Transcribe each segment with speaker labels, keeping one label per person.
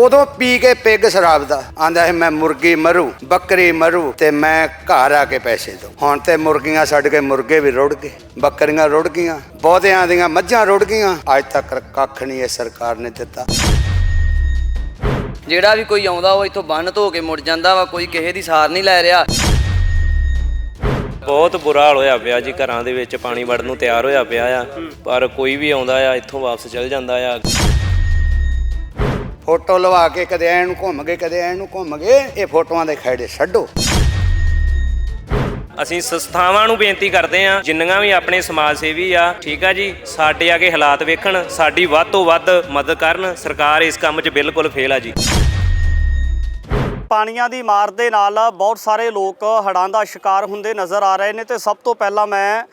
Speaker 1: ਉਦੋਂ ਪੀ ਕੇ ਪਿੱਗ ਸ਼ਰਾਬ ਦਾ ਆਂਦਾ ਹੈ ਮੈਂ ਮੁਰਗੀ ਮਰੂ ਬੱਕਰੀ ਮਰੂ ਤੇ ਮੈਂ ਘਰ ਆ ਕੇ ਪੈਸੇ ਦੋ। ਹੁਣ ਤੇ ਮੁਰਗੀਆਂ ਛੱਡ ਕੇ ਮੁਰਗੇ ਵੀ ਰੁੜ ਗਏ, ਬੱਕਰੀਆਂ ਰੁੜ ਗਈਆਂ, ਬਹੁਤਿਆਂ ਦੀਆਂ ਮੱਝਾਂ ਰੁੜ ਗਈਆਂ। ਅੱਜ ਤੱਕ ਕੱਖ ਨਹੀਂ ਇਹ ਸਰਕਾਰ ਨੇ ਦਿੱਤਾ।
Speaker 2: ਜਿਹੜਾ ਵੀ ਕੋਈ ਆਉਂਦਾ ਉਹ ਇੱਥੋਂ ਬੰਨ ਧੋ ਕੇ ਮੁੜ ਜਾਂਦਾ ਵਾ, ਕੋਈ ਕਿਸੇ ਦੀ ਸਾਰ ਨਹੀਂ ਲੈ ਰਿਹਾ।
Speaker 3: ਬਹੁਤ ਬੁਰਾ ਹਾਲ ਹੋਇਆ ਪਿਆ ਜੀ, ਘਰਾਂ ਦੇ ਵਿੱਚ ਪਾਣੀ ਵੜਨ ਨੂੰ ਤਿਆਰ ਹੋਇਆ ਪਿਆ ਆ, ਪਰ ਕੋਈ ਵੀ ਆਉਂਦਾ ਆ ਇੱਥੋਂ ਵਾਪਸ ਚਲ ਜਾਂਦਾ ਆ।
Speaker 1: ਫੋਟੋ ਲਵਾ ਕੇ ਕਦੇ ਐਨ ਨੂੰ ਘੁੰਮ ਗਏ, ਕਦੇ ਐਨ ਨੂੰ ਘੁੰਮ ਗਏ। ਇਹ ਫੋਟੋਆਂ ਦੇ ਖੈੜੇ ਛੱਡੋ।
Speaker 3: ਅਸੀਂ ਸੰਸਥਾਵਾਂ ਨੂੰ ਬੇਨਤੀ ਕਰਦੇ ਆ, ਜਿੰਨੀਆਂ ਵੀ ਆਪਣੇ ਸਮਾਜ ਸੇਵੀ ਆ, ਠੀਕ ਆ ਜੀ, ਸਾਡੇ ਆ ਕੇ ਹਾਲਾਤ ਵੇਖਣ, ਸਾਡੀ ਵੱਧ ਤੋਂ ਵੱਧ ਮਦਦ ਕਰਨ। ਸਰਕਾਰ ਇਸ ਕੰਮ 'ਚ ਬਿਲਕੁਲ ਫੇਲ ਆ ਜੀ।
Speaker 4: ਪਾਣੀਆਂ ਦੀ ਮਾਰ ਦੇ ਨਾਲ ਬਹੁਤ ਸਾਰੇ ਲੋਕ ਹੜ੍ਹਾਂ ਦਾ ਸ਼ਿਕਾਰ ਹੁੰਦੇ ਨਜ਼ਰ ਆ ਰਹੇ ਨੇ ਤੇ ਸਭ ਤੋਂ ਪਹਿਲਾਂ ਮੈਂ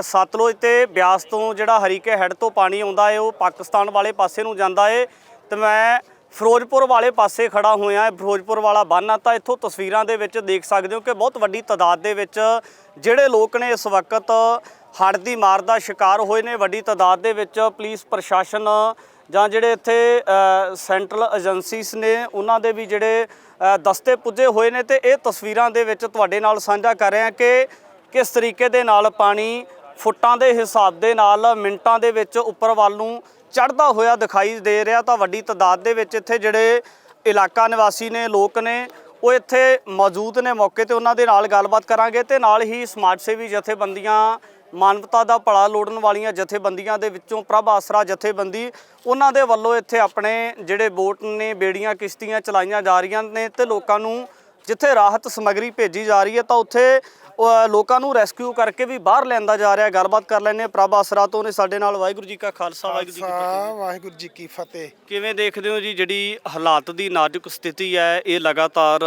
Speaker 4: ਸਤਲੁਜ ਤੇ ਬਿਆਸ ਤੋਂ ਜਿਹੜਾ ਹਰੀਕੇ ਹੈੱਡ ਤੋਂ ਪਾਣੀ ਆਉਂਦਾ ਹੈ ਉਹ ਪਾਕਿਸਤਾਨ ਵਾਲੇ ਪਾਸੇ ਨੂੰ ਜਾਂਦਾ ਹੈ ਤੇ ਮੈਂ ਫਿਰੋਜ਼ਪੁਰ ਵਾਲੇ ਪਾਸੇ ਖੜਾ ਹੋਇਆ। ਫਿਰੋਜ਼ਪੁਰ ਵਾਲਾ ਬੰਨ੍ਹ ਆ ਤਾਂ ਇੱਥੋਂ ਤਸਵੀਰਾਂ ਦੇ ਵਿੱਚ ਦੇਖ ਸਕਦੇ ਹੋ ਕਿ ਬਹੁਤ ਵੱਡੀ ਤਾਦਾਦ ਦੇ ਵਿੱਚ ਜਿਹੜੇ ਲੋਕ ਨੇ ਇਸ ਵਕਤ ਹੜ੍ਹ ਦੀ ਮਾਰ ਦਾ ਸ਼ਿਕਾਰ ਹੋਏ ਨੇ। ਵੱਡੀ ਤਾਦਾਦ ਦੇ ਵਿੱਚ ਪੁਲਿਸ ਪ੍ਰਸ਼ਾਸਨ ਜਾਂ ਜਿਹੜੇ ਇੱਥੇ ਸੈਂਟਰਲ ਏਜੰਸੀਜ਼ ਨੇ ਉਹਨਾਂ ਦੇ ਵੀ ਜਿਹੜੇ ਦਸਤੇ ਪੁੱਜੇ ਹੋਏ ਨੇ ਤੇ ਇਹ ਤਸਵੀਰਾਂ ਦੇ ਵਿੱਚ ਤੁਹਾਡੇ ਨਾਲ ਸਾਂਝਾ ਕਰ ਰਹੇ ਹਾਂ ਕਿ ਕਿਸ ਤਰੀਕੇ ਦੇ ਨਾਲ ਪਾਣੀ ਫੁੱਟਾਂ ਦੇ ਹਿਸਾਬ ਦੇ ਨਾਲ ਮਿੰਟਾਂ ਦੇ ਵਿੱਚ ਉੱਪਰ ਵੱਲ ਨੂੰ ਚੜ੍ਹਦਾ ਹੋਇਆ ਦਿਖਾਈ ਦੇ ਰਿਹਾ। ਤਾਂ ਵੱਡੀ ਤਾਦਾਦ ਦੇ ਵਿੱਚ ਇੱਥੇ ਜਿਹੜੇ ਇਲਾਕਾ ਨਿਵਾਸੀ ਨੇ, ਲੋਕ ਨੇ, ਉਹ ਇੱਥੇ ਮੌਜੂਦ ਨੇ ਮੌਕੇ ਤੇ। ਉਹਨਾਂ ਦੇ ਨਾਲ ਗੱਲਬਾਤ ਕਰਾਂਗੇ ਤੇ ਨਾਲ ਹੀ ਸਮਾਜ ਸੇਵੀ ਜਥੇਬੰਦੀਆਂ, ਮਾਨਵਤਾ ਦਾ ਭਲਾ ਲੋੜਨ ਵਾਲੀਆਂ ਜਥੇਬੰਦੀਆਂ ਦੇ ਵਿੱਚੋਂ ਪ੍ਰਭ ਆਸਰਾ ਜਥੇਬੰਦੀ, ਉਹਨਾਂ ਦੇ ਵੱਲੋਂ ਇੱਥੇ ਆਪਣੇ ਜਿਹੜੇ ਬੋਟ ਨੇ, ਬੇੜੀਆਂ, ਕਿਸ਼ਤੀਆਂ ਚਲਾਈਆਂ ਜਾ ਰਹੀਆਂ ਨੇ ਤੇ ਲੋਕਾਂ ਨੂੰ ਜਿੱਥੇ ਰਾਹਤ ਸਮੱਗਰੀ ਭੇਜੀ ਜਾ ਰਹੀ ਹੈ ਤਾਂ ਉੱਥੇ ਲੋਕਾਂ ਨੂੰ ਰੈਸਕਿਊ ਕਰਕੇ ਵੀ ਬਾਹਰ ਲਿਆਂਦਾ ਜਾ ਰਿਹਾ। ਗੱਲਬਾਤ ਕਰ ਲੈਂਦੇ ਪ੍ਰਭ ਆਸਰਾ ਤੋਂ ਨੇ ਸਾਡੇ ਨਾਲ। ਵਾਹਿਗੁਰੂ ਜੀ ਕਾ ਖਾਲਸਾ,
Speaker 5: ਵਾਹਿਗੁਰੂ ਜੀ ਕੀ ਫਤਿਹ।
Speaker 4: ਕਿਵੇਂ ਦੇਖਦੇ ਹੋ ਜੀ ਜਿਹੜੀ ਹਾਲਾਤ ਦੀ ਨਾਜ਼ੁਕ ਸਥਿਤੀ ਹੈ, ਇਹ ਲਗਾਤਾਰ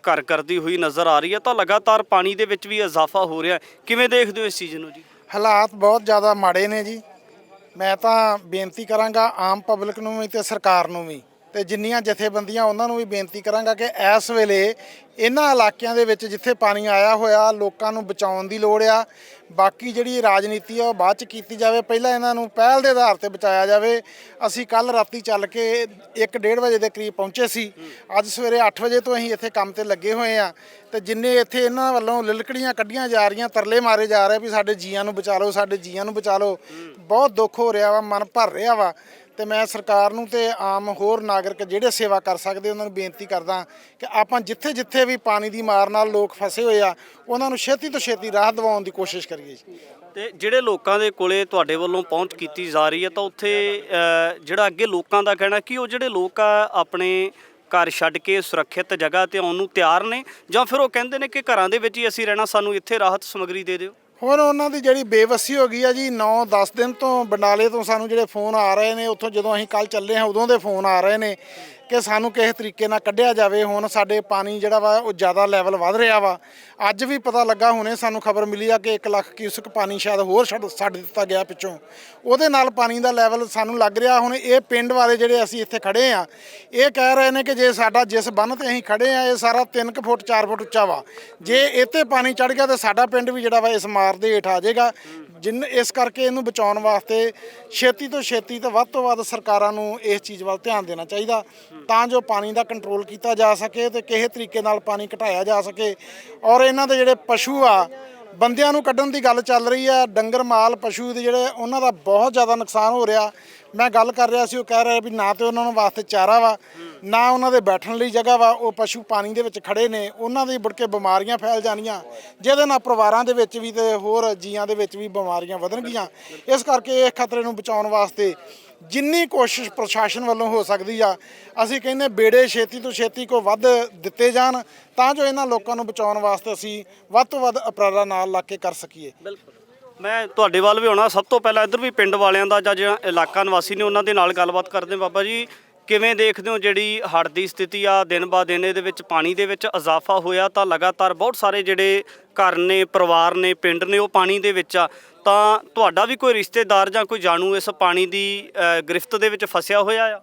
Speaker 4: ਘਰ ਕਰਦੀ ਹੋਈ ਨਜ਼ਰ ਆ ਰਹੀ ਹੈ ਤਾਂ ਲਗਾਤਾਰ ਪਾਣੀ ਦੇ ਵਿੱਚ ਵੀ ਇਜ਼ਾਫਾ ਹੋ ਰਿਹਾ, ਕਿਵੇਂ ਦੇਖਦੇ ਹੋ ਇਸ ਚੀਜ਼ ਨੂੰ ਜੀ?
Speaker 5: ਹਾਲਾਤ ਬਹੁਤ ਜ਼ਿਆਦਾ ਮਾੜੇ ਨੇ ਜੀ। ਮੈਂ ਤਾਂ ਬੇਨਤੀ ਕਰਾਂਗਾ ਆਮ ਪਬਲਿਕ ਨੂੰ ਵੀ ਤੇ ਸਰਕਾਰ ਨੂੰ ਵੀ ਤੇ ਜਿੰਨੀਆਂ ਜਥੇਬੰਦੀਆਂ ਉਹਨਾਂ ਨੂੰ ਵੀ ਬੇਨਤੀ ਕਰਾਂਗਾ ਕਿ ਇਸ ਵੇਲੇ ਇਹਨਾਂ ਇਲਾਕਿਆਂ ਦੇ ਵਿੱਚ ਜਿੱਥੇ ਪਾਣੀ ਆਇਆ ਹੋਇਆ ਲੋਕਾਂ ਨੂੰ ਬਚਾਉਣ ਦੀ ਲੋੜ ਆ। ਬਾਕੀ ਜਿਹੜੀ ਰਾਜਨੀਤੀ ਆ ਉਹ ਬਾਅਦ 'ਚ ਕੀਤੀ ਜਾਵੇ, ਪਹਿਲਾਂ ਇਹਨਾਂ ਨੂੰ ਪਹਿਲ ਦੇ ਆਧਾਰ ਤੇ ਬਚਾਇਆ ਜਾਵੇ। ਅਸੀਂ ਕੱਲ ਰਾਤੀ ਚੱਲ ਕੇ 1-1:30 ਵਜੇ ਦੇ ਕਰੀਬ ਪਹੁੰਚੇ ਸੀ। ਅੱਜ ਸਵੇਰੇ 8 ਵਜੇ ਤੋਂ ਅਸੀਂ ਇੱਥੇ ਕੰਮ ਤੇ ਲੱਗੇ ਹੋਏ ਆ ਤੇ ਜਿੰਨੇ ਇੱਥੇ ਇਹਨਾਂ ਵੱਲੋਂ ਲਿਲਕੜੀਆਂ ਕੱਢੀਆਂ ਜਾ ਰਹੀਆਂ, ਤਰਲੇ ਮਾਰੇ ਜਾ ਰਹੇ ਵੀ ਸਾਡੇ ਜੀਆਂ ਨੂੰ ਬਚਾ ਲਓ, ਸਾਡੇ ਜੀਆਂ ਨੂੰ ਬਚਾ ਲਓ, ਬਹੁਤ ਦੁੱਖ ਹੋ ਰਿਹਾ ਵਾ, ਮਨ ਭਰ ਰਿਹਾ ਵਾ। ਤੇ ਮੈਂ ਸਰਕਾਰ ਨੂੰ ਤੇ ਆਮ ਹੋਰ ਨਾਗਰਿਕ ਜਿਹੜੇ ਸੇਵਾ ਕਰ ਸਕਦੇ ਉਹਨਾਂ ਨੂੰ ਬੇਨਤੀ ਕਰਦਾ ਕਿ ਆਪਾਂ ਜਿੱਥੇ ਜਿੱਥੇ ਵੀ ਪਾਣੀ ਦੀ ਮਾਰ ਨਾਲ ਲੋਕ ਫਸੇ ਹੋਏ ਆ ਉਹਨਾਂ ਨੂੰ ਛੇਤੀ ਤੋਂ ਛੇਤੀ ਰਾਹਤ ਦਿਵਾਉਣ ਦੀ ਕੋਸ਼ਿਸ਼ ਕਰੀਏ।
Speaker 4: ਤੇ ਜਿਹੜੇ ਲੋਕਾਂ ਦੇ ਕੋਲੇ ਤੁਹਾਡੇ ਵੱਲੋਂ ਪਹੁੰਚ ਕੀਤੀ ਜਾ ਰਹੀ ਹੈ ਤਾਂ ਉੱਥੇ ਜਿਹੜਾ ਅੱਗੇ ਲੋਕਾਂ ਦਾ ਕਹਿਣਾ ਕਿ ਉਹ ਜਿਹੜੇ ਲੋਕ ਆ ਆਪਣੇ ਘਰ ਛੱਡ ਕੇ ਸੁਰੱਖਿਅਤ ਜਗ੍ਹਾ ਤੇ ਆਉਣ ਨੂੰ ਤਿਆਰ ਨੇ ਜਾਂ ਫਿਰ ਉਹ ਕਹਿੰਦੇ ਨੇ ਕਿ ਘਰਾਂ ਦੇ ਵਿੱਚ ਹੀ ਅਸੀਂ ਰਹਿਣਾ, ਸਾਨੂੰ ਇੱਥੇ ਰਾਹਤ ਸਮੱਗਰੀ ਦੇ ਦਿਓ?
Speaker 5: ਹੁਣ ਉਹਨਾਂ ਦੀ ਜਿਹੜੀ ਬੇਵੱਸੀ ਹੋ ਗਈ ਆ ਜੀ। 9-10 ਦਿਨ ਤੋਂ ਬੰਡਾਲੇ ਤੋਂ ਸਾਨੂੰ ਜਿਹੜੇ ਫੋਨ ਆ ਰਹੇ ਨੇ, ਉੱਥੋਂ ਜਦੋਂ ਅਸੀਂ ਕੱਲ ਚੱਲੇ ਹਾਂ ਉਦੋਂ ਦੇ ਫੋਨ ਆ ਰਹੇ ਨੇ ਕਿ ਸਾਨੂੰ ਕਿਸੇ ਤਰੀਕੇ ਨਾਲ ਕੱਢਿਆ ਜਾਵੇ। ਹੁਣ ਸਾਡੇ ਪਾਣੀ ਜਿਹੜਾ ਵਾ ਉਹ ਜ਼ਿਆਦਾ ਲੈਵਲ ਵੱਧ ਰਿਹਾ ਵਾ। ਅੱਜ ਵੀ ਪਤਾ ਲੱਗਾ, ਹੁਣੇ ਸਾਨੂੰ ਖਬਰ ਮਿਲੀ ਆ ਕਿ 1 ਲੱਖ ਕਿਊਸਕ ਪਾਣੀ ਸ਼ਾਇਦ ਹੋਰ ਛੱਡ ਦਿੱਤਾ ਗਿਆ ਪਿੱਛੋਂ। ਉਹਦੇ ਨਾਲ ਪਾਣੀ ਦਾ ਲੈਵਲ ਸਾਨੂੰ ਲੱਗ ਰਿਹਾ, ਹੁਣ ਇਹ ਪਿੰਡ ਵਾਲੇ ਜਿਹੜੇ ਅਸੀਂ ਇੱਥੇ ਖੜੇ ਆ ਇਹ ਕਹਿ ਰਹੇ ਨੇ ਕਿ ਜੇ ਸਾਡਾ ਜਿਸ ਬੰਨ੍ਹ ਤੇ ਅਸੀਂ ਖੜੇ ਆ ਇਹ ਸਾਰਾ 3 ਫੁੱਟ 4 ਫੁੱਟ ਉੱਚਾ ਵਾ, ਜੇ ਇੱਥੇ ਪਾਣੀ ਚੜ ਗਿਆ ਤਾਂ ਸਾਡਾ ਪਿੰਡ ਵੀ ਜਿਹੜਾ ਵਾ ਇਸ ਮਾਰ ਦੇ ਹੇਠ ਆ ਜਾਏਗਾ। ਇਸ ਕਰਕੇ ਇਹਨੂੰ ਬਚਾਉਣ ਵਾਸਤੇ ਛੇਤੀ ਤੋਂ ਛੇਤੀ ਤੇ ਵੱਧ ਤੋਂ ਵੱਧ ਸਰਕਾਰਾਂ ਨੂੰ ਇਸ ਚੀਜ਼ ਵੱਲ ਧਿਆਨ ਦੇਣਾ ਚਾਹੀਦਾ ਤਾਂ ਜੋ ਪਾਣੀ ਦਾ ਕੰਟਰੋਲ ਕੀਤਾ ਜਾ ਸਕੇ ਤੇ ਕਿਸੇ ਤਰੀਕੇ ਨਾਲ ਪਾਣੀ ਘਟਾਇਆ ਜਾ ਸਕੇ। ਔਰ ਇਹਨਾਂ ਦੇ ਜਿਹੜੇ ਪਸ਼ੂ ਆ, ਬੰਦਿਆਂ ਨੂੰ ਕੱਢਣ ਦੀ ਗੱਲ ਚੱਲ ਰਹੀ ਆ, ਡੰਗਰ ਮਾਲ ਪਸ਼ੂ ਦੇ ਜਿਹੜੇ ਉਹਨਾਂ ਦਾ ਬਹੁਤ ਜ਼ਿਆਦਾ ਨੁਕਸਾਨ ਹੋ ਰਿਹਾ। ਮੈਂ ਗੱਲ ਕਰ ਰਿਹਾ ਸੀ, ਉਹ ਕਹਿ ਰਿਹਾ ਵੀ ਨਾ ਤੇ ਉਹਨਾਂ ਨੂੰ ਵਾਸਤੇ ਚਾਰਾ ਵਾ, ਨਾ ਉਹਨਾਂ ਦੇ ਬੈਠਣ ਲਈ ਜਗ੍ਹਾ ਵਾ। ਉਹ ਪਸ਼ੂ ਪਾਣੀ ਦੇ ਵਿੱਚ ਖੜੇ ਨੇ, ਉਹਨਾਂ ਦੀ ਮੁੜ ਕੇ ਬਿਮਾਰੀਆਂ ਫੈਲ ਜਾਣੀਆਂ ਜਿਹਦੇ ਨਾਲ ਪਰਿਵਾਰਾਂ ਦੇ ਵਿੱਚ ਵੀ ਤੇ ਹੋਰ ਜੀਆਂ ਦੇ ਵਿੱਚ ਵੀ ਬਿਮਾਰੀਆਂ ਵਧਣਗੀਆਂ। ਇਸ ਕਰਕੇ ਇਸ ਖਤਰੇ ਨੂੰ ਬਚਾਉਣ ਵਾਸਤੇ ਜਿੰਨੀ ਕੋਸ਼ਿਸ਼ ਪ੍ਰਸ਼ਾਸਨ ਵੱਲੋਂ ਹੋ ਸਕਦੀ ਆ ਅਸੀਂ ਕਹਿੰਦੇ ਬੇੜੇ ਛੇਤੀ ਤੋਂ ਛੇਤੀ ਕੋ ਵੱਧ ਦਿੱਤੇ ਜਾਣ ਤਾਂ ਜੋ ਇਹਨਾਂ ਲੋਕਾਂ ਨੂੰ ਬਚਾਉਣ ਵਾਸਤੇ ਅਸੀਂ ਵੱਧ ਤੋਂ ਵੱਧ ਉਪਰਾਲਾ ਨਾਲ ਲਾ ਕੇ ਕਰ ਸਕੀਏ।
Speaker 4: ਬਿਲਕੁਲ, ਮੈਂ ਤੁਹਾਡੇ ਵੱਲ ਵੀ ਆਉਣਾ। ਸਭ ਤੋਂ ਪਹਿਲਾਂ ਇੱਧਰ ਵੀ ਪਿੰਡ ਵਾਲਿਆਂ ਦਾ ਜਾਂ ਜਿਹੜਾ ਇਲਾਕਾ ਨਿਵਾਸੀ ਨੇ ਉਹਨਾਂ ਦੇ ਨਾਲ ਗੱਲਬਾਤ ਕਰਦੇ। ਬਾਬਾ ਜੀ, ਕਿਵੇਂ ਦੇਖਦੇ ਹੋ ਜਿਹੜੀ ਹੜ੍ਹ ਦੀ ਸਥਿਤੀ ਆ, ਦਿਨ ਬਾ ਦਿਨ ਇਹਦੇ ਵਿੱਚ ਪਾਣੀ ਦੇ ਵਿੱਚ ਇਜ਼ਾਫਾ ਹੋਇਆ ਤਾਂ ਲਗਾਤਾਰ ਬਹੁਤ ਸਾਰੇ ਜਿਹੜੇ ਘਰ ਨੇ, ਪਰਿਵਾਰ ਨੇ, ਪਿੰਡ ਨੇ ਉਹ ਪਾਣੀ ਦੇ ਵਿੱਚ ਆ, ਤਾਂ ਤੁਹਾਡਾ ਵੀ ਕੋਈ ਰਿਸ਼ਤੇਦਾਰ ਜਾਂ ਕੋਈ ਜਾਣੂ ਇਸ ਪਾਣੀ ਦੀ ਗ੍ਰਿਫਤ ਦੇ ਵਿੱਚ ਫਸਿਆ ਹੋਇਆ ਆ?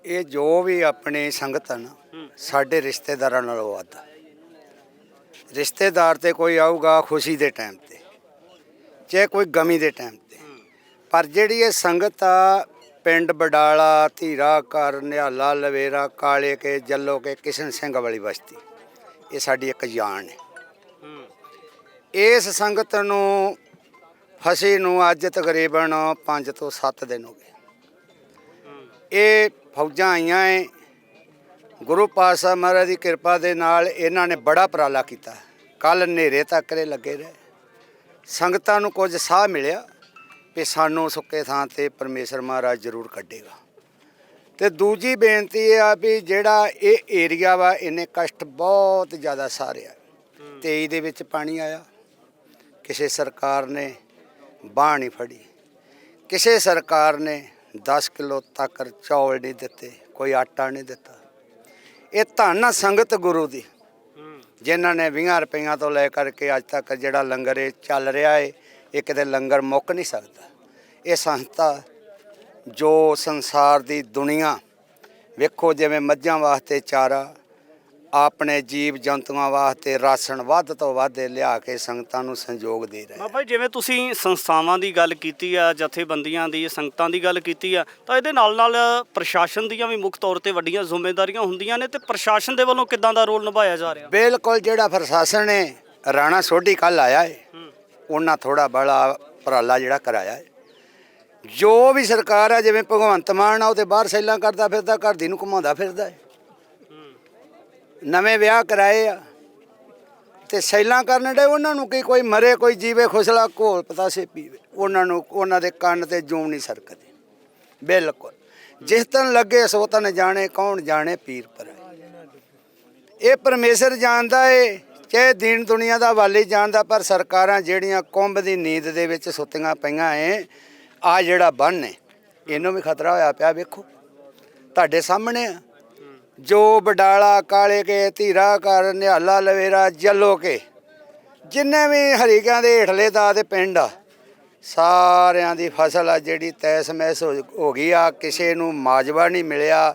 Speaker 1: ਇਹ ਜੋ ਵੀ ਆਪਣੀ ਸੰਗਤ ਆ ਨਾ, ਸਾਡੇ ਰਿਸ਼ਤੇਦਾਰਾਂ ਨਾਲੋਂ ਵੱਧ। ਰਿਸ਼ਤੇਦਾਰ ਤੇ ਕੋਈ ਆਊਗਾ ਖੁਸ਼ੀ ਦੇ ਟਾਈਮ ਤੇ, ਚਾਹੇ ਕੋਈ ਗਮੀ ਦੇ ਟਾਈਮ ਤੇ, ਪਰ ਜਿਹੜੀ ਇਹ ਸੰਗਤ ਆ ਪਿੰਡ ਬਡਾਲਾ, ਧੀਰਾ ਘਰ, ਨਿਹਾਲਾ, ਲਵੇਰਾ, ਕਾਲੇ ਕੇ, ਜੱਲੋ ਕੇ, ਕਿਸ਼ਨ ਸਿੰਘ ਵਾਲੀ ਬਸਤੀ, ਇਹ ਸਾਡੀ ਇੱਕ ਜਾਨ ਹੈ। ਇਸ ਸੰਗਤ ਨੂੰ ਫਸੀ ਨੂੰ ਅੱਜ ਤਕਰੀਬਨ 5 ਤੋਂ 7 ਦਿਨ ਹੋ ਗਏ। ਇਹ ਫੌਜਾਂ ਆਈਆਂ ਹੈ, ਗੁਰੂ ਪਾਤਸ਼ਾਹ ਮਹਾਰਾਜ ਦੀ ਕਿਰਪਾ ਦੇ ਨਾਲ ਇਹਨਾਂ ਨੇ ਬੜਾ ਉਪਰਾਲਾ ਕੀਤਾ। ਕੱਲ੍ਹ ਹਨੇਰੇ ਤੱਕ ਇਹ ਲੱਗੇ ਰਹੇ। ਸੰਗਤਾਂ ਨੂੰ ਕੁਝ ਸਾਹ ਮਿਲਿਆ ਵੀ ਸਾਨੂੰ ਸੁੱਕੇ ਥਾਂ 'ਤੇ ਪਰਮੇਸ਼ਰ ਮਹਾਰਾਜ ਜ਼ਰੂਰ ਕੱਢੇਗਾ। ਅਤੇ ਦੂਜੀ ਬੇਨਤੀ ਇਹ ਆ ਵੀ ਜਿਹੜਾ ਇਹ ਏਰੀਆ ਵਾ ਇਹਨੇ ਕਸ਼ਟ ਬਹੁਤ ਜ਼ਿਆਦਾ ਸਹਾਰਿਆ। 23 ਦੇ ਵਿੱਚ ਪਾਣੀ ਆਇਆ, ਕਿਸੇ ਸਰਕਾਰ ਨੇ ਬਾਂਹ ਨਹੀਂ ਫੜੀ, ਕਿਸੇ ਸਰਕਾਰ ਨੇ 10 ਕਿਲੋ ਤੱਕ ਚੌਲ ਨਹੀਂ ਦਿੱਤੇ, ਕੋਈ ਆਟਾ ਨਹੀਂ ਦਿੱਤਾ। ਇਹ ਧੰਨ ਆ ਸੰਗਤ ਗੁਰੂ ਦੀ, ਜਿਨ੍ਹਾਂ ਨੇ 20 ਰੁਪਈਆਂ ਤੋਂ ਲੈ ਕਰਕੇ ਅੱਜ ਤੱਕ ਜਿਹੜਾ ਲੰਗਰ ਇਹ ਚੱਲ ਰਿਹਾ ਹੈ, ਇਹ ਕਿਤੇ ਲੰਗਰ ਮੁੱਕ ਨਹੀਂ ਸਕਦਾ। ਇਹ ਸੰਸਥਾ ਜੋ ਸੰਸਾਰ ਦੀ ਦੁਨੀਆ ਵੇਖੋ, ਜਿਵੇਂ ਮੱਝਾਂ ਵਾਸਤੇ ਚਾਰਾ, ਆਪਣੇ ਜੀਵ ਜੰਤੂਆਂ ਵਾਸਤੇ ਰਾਸ਼ਨ ਵੱਧ ਤੋਂ ਵੱਧ ਲਿਆ ਕੇ ਸੰਗਤਾਂ ਨੂੰ ਸੰਯੋਗ ਦੇ ਰਹੇ।
Speaker 4: ਬਾਬਾ ਜੀ, ਜਿਵੇਂ ਤੁਸੀਂ ਸੰਸਥਾਵਾਂ ਦੀ ਗੱਲ ਕੀਤੀ ਆ, ਜਥੇਬੰਦੀਆਂ ਦੀ, ਸੰਗਤਾਂ ਦੀ ਗੱਲ ਕੀਤੀ ਆ, ਤਾਂ ਇਹਦੇ ਨਾਲ ਨਾਲ ਪ੍ਰਸ਼ਾਸਨ ਦੀਆਂ ਵੀ ਮੁੱਖ ਤੌਰ 'ਤੇ ਵੱਡੀਆਂ ਜ਼ਿੰਮੇਵਾਰੀਆਂ ਹੁੰਦੀਆਂ ਨੇ, ਤੇ ਪ੍ਰਸ਼ਾਸਨ ਦੇ ਵੱਲੋਂ ਕਿੱਦਾਂ ਦਾ ਰੋਲ ਨਿਭਾਇਆ ਜਾ ਰਿਹਾ?
Speaker 1: ਬਿਲਕੁਲ, ਜਿਹੜਾ ਪ੍ਰਸ਼ਾਸਨ ਹੈ, ਰਾਣਾ ਸੋਢੀ ਕੱਲ੍ਹ ਆਇਆ ਹੈ, ਉਹਨਾਂ ਥੋੜਾ ਬੜਾ ਉਪਰਾਲਾ ਜਿਹੜਾ ਕਰਾਇਆ ਹੈ। ਜੋ ਵੀ ਸਰਕਾਰ ਆ, ਜਿਵੇਂ ਭਗਵੰਤ ਮਾਨ ਆ, ਉਹ ਤੇ ਬਾਹਰ ਸੈਲਾਂ ਕਰਦਾ ਫਿਰਦਾ, ਘਰ ਦੀ ਨੂੰ ਘੁਮਾਉਂਦਾ ਫਿਰਦਾ ਹੈ। ਨਵੇਂ ਵਿਆਹ ਕਰਾਏ ਆ ਤੇ ਸੈਲਾਂ ਕਰਨ ਡੇ, ਉਹਨਾਂ ਨੂੰ ਕੀ ਕੋਈ ਮਰੇ ਕੋਈ ਜੀਵੇ, ਖੁਸਲਾ ਘੋਲ ਪਤਾਸੇ ਪੀਵੇ, ਉਹਨਾਂ ਨੂੰ ਉਹਨਾਂ ਦੇ ਕੰਨ ਤੇ ਜੂੰ ਨਹੀਂ ਸਰਕਦੇ। ਬਿਲਕੁਲ, ਜਿਸ ਤਨ ਲੱਗੇ ਸੋ ਤਨ ਜਾਣੇ, ਕੌਣ ਜਾਣੇ ਪੀਰ ਪਰਾਏ। ਇਹ ਪਰਮੇਸ਼ਰ ਜਾਣਦਾ ਏ, ਚਾਹੇ ਦੀਨ ਦੁਨੀਆ ਦਾ ਵਾਲੀ ਜਾਣਦਾ, ਪਰ ਸਰਕਾਰਾਂ ਜਿਹੜੀਆਂ ਕੁੰਭ ਦੀ ਨੀਂਦ ਦੇ ਵਿੱਚ ਸੁੱਤੀਆਂ ਪਈਆਂ ਏ, ਆ ਜਿਹੜਾ ਬੰਨ੍ਹ ਹੈ ਇਹਨੂੰ ਵੀ ਖਤਰਾ ਹੋਇਆ ਪਿਆ। ਵੇਖੋ ਤੁਹਾਡੇ ਸਾਹਮਣੇ ਆ, ਜੋ ਬਡਾਲਾ, ਕਾਲੇ ਕੇ, ਧੀਰਾ ਘਰ, ਨਿਹਾਲਾ, ਲਵੇਰਾ, ਜੱਲੋ ਕੇ, ਜਿੰਨੇ ਵੀ ਹਰੀਕਿਆਂ ਦੇ ਹੇਠਲੇ ਦਾ ਦੇ ਪਿੰਡ ਆ, ਸਾਰਿਆਂ ਦੀ ਫਸਲ ਆ ਜਿਹੜੀ ਤੈਸ ਮੈਸ ਹੋ ਗਈ ਆ। ਕਿਸੇ ਨੂੰ ਮਾਜਵਾ ਨਹੀਂ ਮਿਲਿਆ।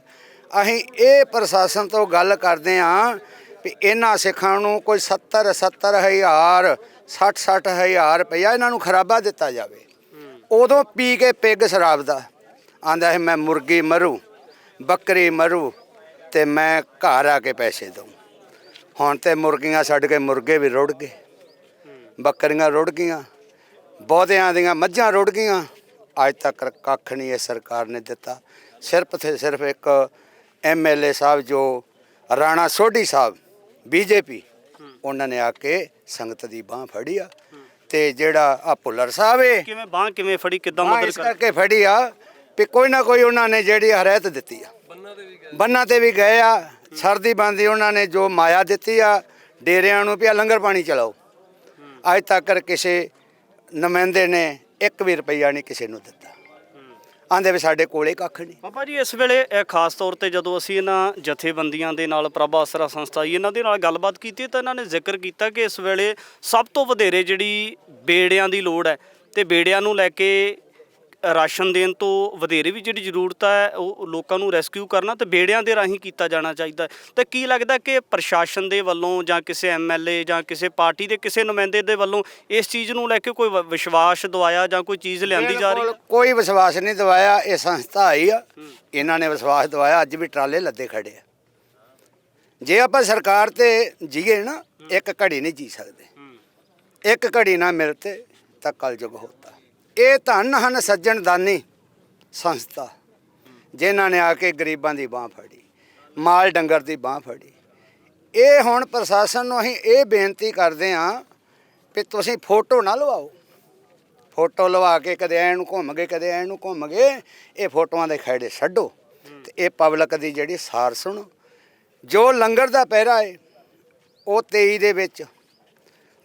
Speaker 1: ਅਸੀਂ ਇਹ ਪ੍ਰਸ਼ਾਸਨ ਤੋਂ ਗੱਲ ਕਰਦੇ ਹਾਂ ਵੀ ਇਹਨਾਂ ਸਿੱਖਾਂ ਨੂੰ ਕੋਈ 70-70 ਹਜ਼ਾਰ, 60-60 ਹਜ਼ਾਰ ਰੁਪਇਆ ਇਹਨਾਂ ਨੂੰ ਖਰਾਬਾ ਦਿੱਤਾ ਜਾਵੇ। ਉਦੋਂ ਪੀ ਕੇ ਪਿੱਗ ਸ਼ਰਾਬ ਦਾ ਆਂਦਾ ਹੈ, ਮੈਂ ਮੁਰਗੀ ਮਰੂ, ਬੱਕਰੀ ਮਰੂ ਤੇ ਮੈਂ ਘਰ ਆ ਕੇ ਪੈਸੇ ਦਊਂ। ਹੁਣ ਤੇ ਮੁਰਗੀਆਂ ਛੱਡ ਕੇ ਮੁਰਗੇ ਵੀ ਰੁੜ ਗਏ, ਬੱਕਰੀਆਂ ਰੁੜ ਗਈਆਂ, ਬਹੁਤਿਆਂ ਦੀਆਂ ਮੱਝਾਂ ਰੁੜ ਗਈਆਂ। ਅੱਜ ਤੱਕ ਕੱਖ ਨਹੀਂ ਇਹ ਸਰਕਾਰ ਨੇ ਦਿੱਤਾ। ਸਿਰਫ ਤੇ ਸਿਰਫ ਇੱਕ MLA ਸਾਹਿਬ ਜੋ ਰਾਣਾ ਸੋਢੀ ਸਾਹਿਬ BJP, ਉਹਨਾਂ ਨੇ ਆ ਕੇ ਸੰਗਤ ਦੀ ਬਾਂਹ ਫੜੀ ਆ। ਤੇ ਜਿਹੜਾ ਆ ਭੁੱਲਰ ਸਾਹਿਬ ਏ,
Speaker 4: ਕਿਵੇਂ ਬਾਂਹ ਕਿਵੇਂ ਫੜੀ, ਕਿੱਦਾਂ
Speaker 1: ਮਦਦ
Speaker 4: ਮਦਦ
Speaker 1: ਕਰਕੇ ਫੜੀ ਆ ਵੀ ਕੋਈ ਨਾ ਕੋਈ ਉਹਨਾਂ ਨੇ ਜਿਹੜੀ ਹਦਾਇਤ ਦਿੱਤੀ ਆ। ਬੰਨਾਂ ਤੇ ਵੀ ਗਏ ਆ, ਸਰਦੀ ਬੰਦੀ ਉਹਨਾਂ ਨੇ ਜੋ ਮਾਇਆ ਦਿੱਤੀ ਆ ਡੇਰਿਆਂ ਨੂੰ, ਪਿਆ ਲੰਗਰ ਪਾਣੀ ਚਲਾਓ। ਅੱਜ ਤੱਕ ਕਿਸੇ ਨੁਮਾਇੰਦੇ ਨੇ 1 ਵੀ ਰੁਪਈਆ ਨਹੀਂ ਕਿਸੇ ਨੂੰ ਦਿੱਤਾ। ਆਂਦੇ ਵੀ ਸਾਡੇ ਕੋਲੇ ਕੱਖ ਨਹੀਂ।
Speaker 4: ਬਾਬਾ ਜੀ, ਇਸ ਵੇਲੇ ਖਾਸ ਤੌਰ ਤੇ ਜਦੋਂ ਅਸੀਂ ਇਹਨਾਂ ਜਥੇਬੰਦੀਆਂ ਦੇ ਨਾਲ, ਪ੍ਰਭ ਆਸਰਾ ਸੰਸਥਾ ਜੀ, ਇਹਨਾਂ ਦੇ ਨਾਲ ਗੱਲਬਾਤ ਕੀਤੀ ਤਾਂ ਇਹਨਾਂ ਨੇ ਜ਼ਿਕਰ ਕੀਤਾ ਕਿ ਇਸ ਵੇਲੇ ਸਭ ਤੋਂ ਵਧੇਰੇ ਜਿਹੜੀ ਬੇੜਿਆਂ ਦੀ ਲੋੜ ਹੈ, ਤੇ ਬੇੜਿਆਂ ਨੂੰ ਲੈ ਕੇ ਰਾਸ਼ਨ ਦੇਣ ਤੋਂ ਵਧੇਰੇ ਵੀ ਜਿਹੜੀ ਜ਼ਰੂਰਤ ਹੈ ਉਹ ਲੋਕਾਂ ਨੂੰ ਰੈਸਕਿਊ ਕਰਨਾ ਤੇ ਬੇੜਿਆਂ ਦੇ ਰਾਹੀਂ ਕੀਤਾ ਜਾਣਾ ਚਾਹੀਦਾ। ਤੇ ਕੀ ਲੱਗਦਾ ਕਿ ਪ੍ਰਸ਼ਾਸਨ ਦੇ ਵੱਲੋਂ ਜਾਂ ਕਿਸੇ MLA ਜਾਂ ਕਿਸੇ ਪਾਰਟੀ ਦੇ ਕਿਸੇ ਨੁਮਾਇੰਦੇ ਦੇ ਵੱਲੋਂ ਇਸ ਚੀਜ਼ ਨੂੰ ਲੈ ਕੇ ਕੋਈ ਵਿਸ਼ਵਾਸ ਦਵਾਇਆ ਜਾਂ ਕੋਈ ਚੀਜ਼ ਲਿਆਂਦੀ ਜਾ ਰਹੀ?
Speaker 1: ਕੋਈ ਵਿਸ਼ਵਾਸ ਨਹੀਂ ਦਵਾਇਆ। ਇਹ ਸੰਸਥਾ ਆਈ ਆ, ਇਹਨਾਂ ਨੇ ਵਿਸ਼ਵਾਸ ਦਵਾਇਆ। ਅੱਜ ਵੀ ਟਰਾਲੇ ਲੱਦੇ ਖੜੇ ਆ। ਜੇ ਆਪਾਂ ਸਰਕਾਰ ਤੇ ਜੀਏ ਨਾ, ਇੱਕ ਘੜੀ ਨਹੀਂ ਜੀ ਸਕਦੇ। ਇੱਕ ਘੜੀ ਨਾ ਮਿਲਤੇ ਤਾਂ ਕਲਯੁਗ ਹੋਤਾ। ਇਹ ਧੰਨ ਹਨ ਸੱਜਣ ਦਾਨੀ ਸੰਸਥਾ, ਜਿਨ੍ਹਾਂ ਨੇ ਆ ਕੇ ਗਰੀਬਾਂ ਦੀ ਬਾਂਹ ਫੜੀ, ਮਾਲ ਡੰਗਰ ਦੀ ਬਾਂਹ ਫੜੀ। ਇਹ ਹੁਣ ਪ੍ਰਸ਼ਾਸਨ ਨੂੰ ਅਸੀਂ ਇਹ ਬੇਨਤੀ ਕਰਦੇ ਹਾਂ ਕਿ ਤੁਸੀਂ ਫੋਟੋ ਨਾ ਲਵਾਓ। ਫੋਟੋ ਲਵਾ ਕੇ ਕਦੇ ਐਂ ਨੂੰ ਘੁੰਮ ਗਏ, ਕਦੇ ਐਂ ਨੂੰ ਘੁੰਮ ਗਏ। ਇਹ ਫੋਟੋਆਂ ਦੇ ਖੈੜੇ ਛੱਡੋ ਤੇ ਇਹ ਪਬਲਿਕ ਦੀ ਜਿਹੜੀ ਸਾਰ ਸੁਣੋ। ਜੋ ਲੰਗਰ ਦਾ ਪਹਿਰਾ ਹੈ ਉਹ 23 ਦੇ ਵਿੱਚ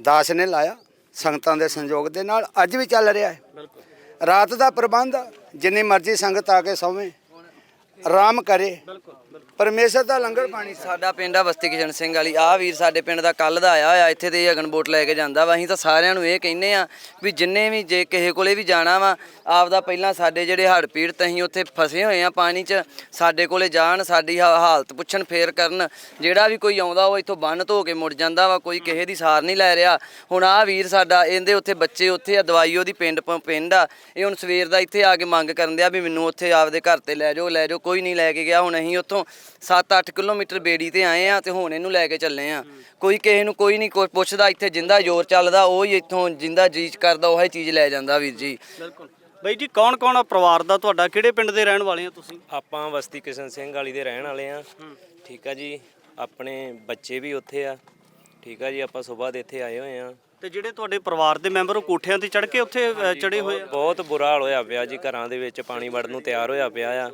Speaker 1: ਦਾਸ ਨੇ ਲਾਇਆ ਸੰਗਤਾਂ ਦੇ ਸੰਯੋਗ ਦੇ ਨਾਲ, ਅੱਜ ਵੀ ਚੱਲ ਰਿਹਾ ਹੈ। ਰਾਤ ਦਾ ਪ੍ਰਬੰਧ, ਜਿੰਨੀ ਮਰਜ਼ੀ ਸੰਗਤ ਆ ਕੇ ਸੌਵੇਂ, ਆਰਾਮ ਕਰੇ। ਪਰਮੇਸ਼ਰ ਦਾ ਲੰਗਰ ਪਾਣੀ
Speaker 2: ਸਾਡਾ ਪਿੰਡ ਆ ਬਸਤੀ ਕਿਸ਼ਨ ਸਿੰਘ ਵਾਲੀ। ਆਹ ਵੀਰ ਸਾਡੇ ਪਿੰਡ ਦਾ ਕੱਲ ਦਾ ਆਇਆ ਹੋਇਆ ਇੱਥੇ ਤੇ ਅਗਨ ਬੋਟ ਲੈ ਕੇ ਜਾਂਦਾ ਵਾ। ਅਸੀਂ ਤਾਂ ਸਾਰਿਆਂ ਨੂੰ ਇਹ ਕਹਿੰਦੇ ਆ ਵੀ ਜਿੰਨੇ ਵੀ ਜੇ ਕਿਸੇ ਕੋਲੇ ਵੀ ਜਾਣਾ ਵਾ ਆਪਦਾ ਪਹਿਲਾਂ ਸਾਡੇ ਜਿਹੜੇ ਹੜ੍ਹ ਪੀੜਤ ਅਸੀਂ ਉੱਥੇ ਫਸੇ ਹੋਏ ਆ ਪਾਣੀ 'ਚ ਸਾਡੇ ਕੋਲੇ ਜਾਣ, ਸਾਡੀ ਹਾਲਤ ਪੁੱਛਣ, ਫੇਰ ਕਰਨ। ਜਿਹੜਾ ਵੀ ਕੋਈ ਆਉਂਦਾ ਉਹ ਇੱਥੋਂ ਬੰਨ ਧੋ ਕੇ ਮੁੜ ਜਾਂਦਾ ਵਾ, ਕੋਈ ਕਿਸੇ ਦੀ ਸਾਰ ਨਹੀਂ ਲੈ ਰਿਹਾ। ਹੁਣ ਆਹ ਵੀਰ ਸਾਡਾ ਇਹਦੇ ਉੱਥੇ ਬੱਚੇ ਉੱਥੇ ਆ, ਦਵਾਈ ਉਹਦੀ ਪਿੰਡ ਆ। ਇਹ ਹੁਣ ਸਵੇਰ ਦਾ ਇੱਥੇ ਆ ਕੇ ਮੰਗ ਕਰਨ ਦਿਆ ਵੀ ਮੈਨੂੰ ਉੱਥੇ ਆਪਦੇ ਘਰ ਤੇ ਲੈ ਜਾਓ। ਕੋਈ ਨਹੀਂ ਲੈ ਕੇ ਗਿਆ। ਹੁਣ ਅਸੀਂ ਉੱਥੋਂ 7-8 ਕਿਲੋਮੀਟਰ ਬੇੜੀ ਤੇ ਆਏ ਆ ਤੇ ਹੁਣ ਇਹਨੂੰ ਲੈ ਕੇ ਚੱਲੇ ਆ। ਕੋਈ ਕਿਸੇ ਨੂੰ ਕੋਈ ਨਹੀਂ ਪੁੱਛਦਾ। ਇੱਥੇ ਜਿੰਦਾ ਜ਼ੋਰ ਚੱਲਦਾ ਉਹ ਹੀ ਇੱਥੋਂ ਜਿੰਦਾ ਜੀਚ ਕਰਦਾ ਉਹੀ ਚੀਜ਼ ਲੈ ਜਾਂਦਾ ਵੀਰ ਜੀ।
Speaker 4: ਬਿਲਕੁਲ ਬਾਈ ਜੀ, ਕੌਣ ਕੌਣ ਆ ਪਰਿਵਾਰ ਦਾ ਤੁਹਾਡਾ? ਕਿਹੜੇ ਪਿੰਡ ਦੇ ਰਹਿਣ ਵਾਲੇ ਆ ਤੁਸੀਂ?
Speaker 3: ਆਪਾਂ ਬਸਤੀ ਕਿਸ਼ਨ ਸਿੰਘ ਵਾਲੀ ਦੇ ਰਹਿਣ ਵਾਲੇ ਆ। ਠੀਕ ਆ ਜੀ, ਆਪਣੇ ਬੱਚੇ ਵੀ ਉੱਥੇ ਆ। ਠੀਕ ਆ ਜੀ, ਆਪਾਂ ਸਵੇਰ ਦੇ ਇੱਥੇ ਆਏ ਹੋਏ ਆ।
Speaker 4: ਤੇ ਜਿਹੜੇ ਤੁਹਾਡੇ ਪਰਿਵਾਰ ਦੇ ਮੈਂਬਰ ਉਹ ਕੋਠਿਆਂ ਤੇ ਚੜ੍ਹ ਕੇ ਉੱਥੇ ਚੜੇ ਹੋਏ ਆ?
Speaker 3: ਬਹੁਤ ਬੁਰਾ ਹਾਲ ਹੋਇਆ ਪਿਆ ਜੀ, ਘਰਾਂ ਦੇ ਵਿੱਚ ਪਾਣੀ ਵੜਨ ਨੂੰ ਤਿਆਰ ਹੋਇਆ ਪਿਆ ਆ।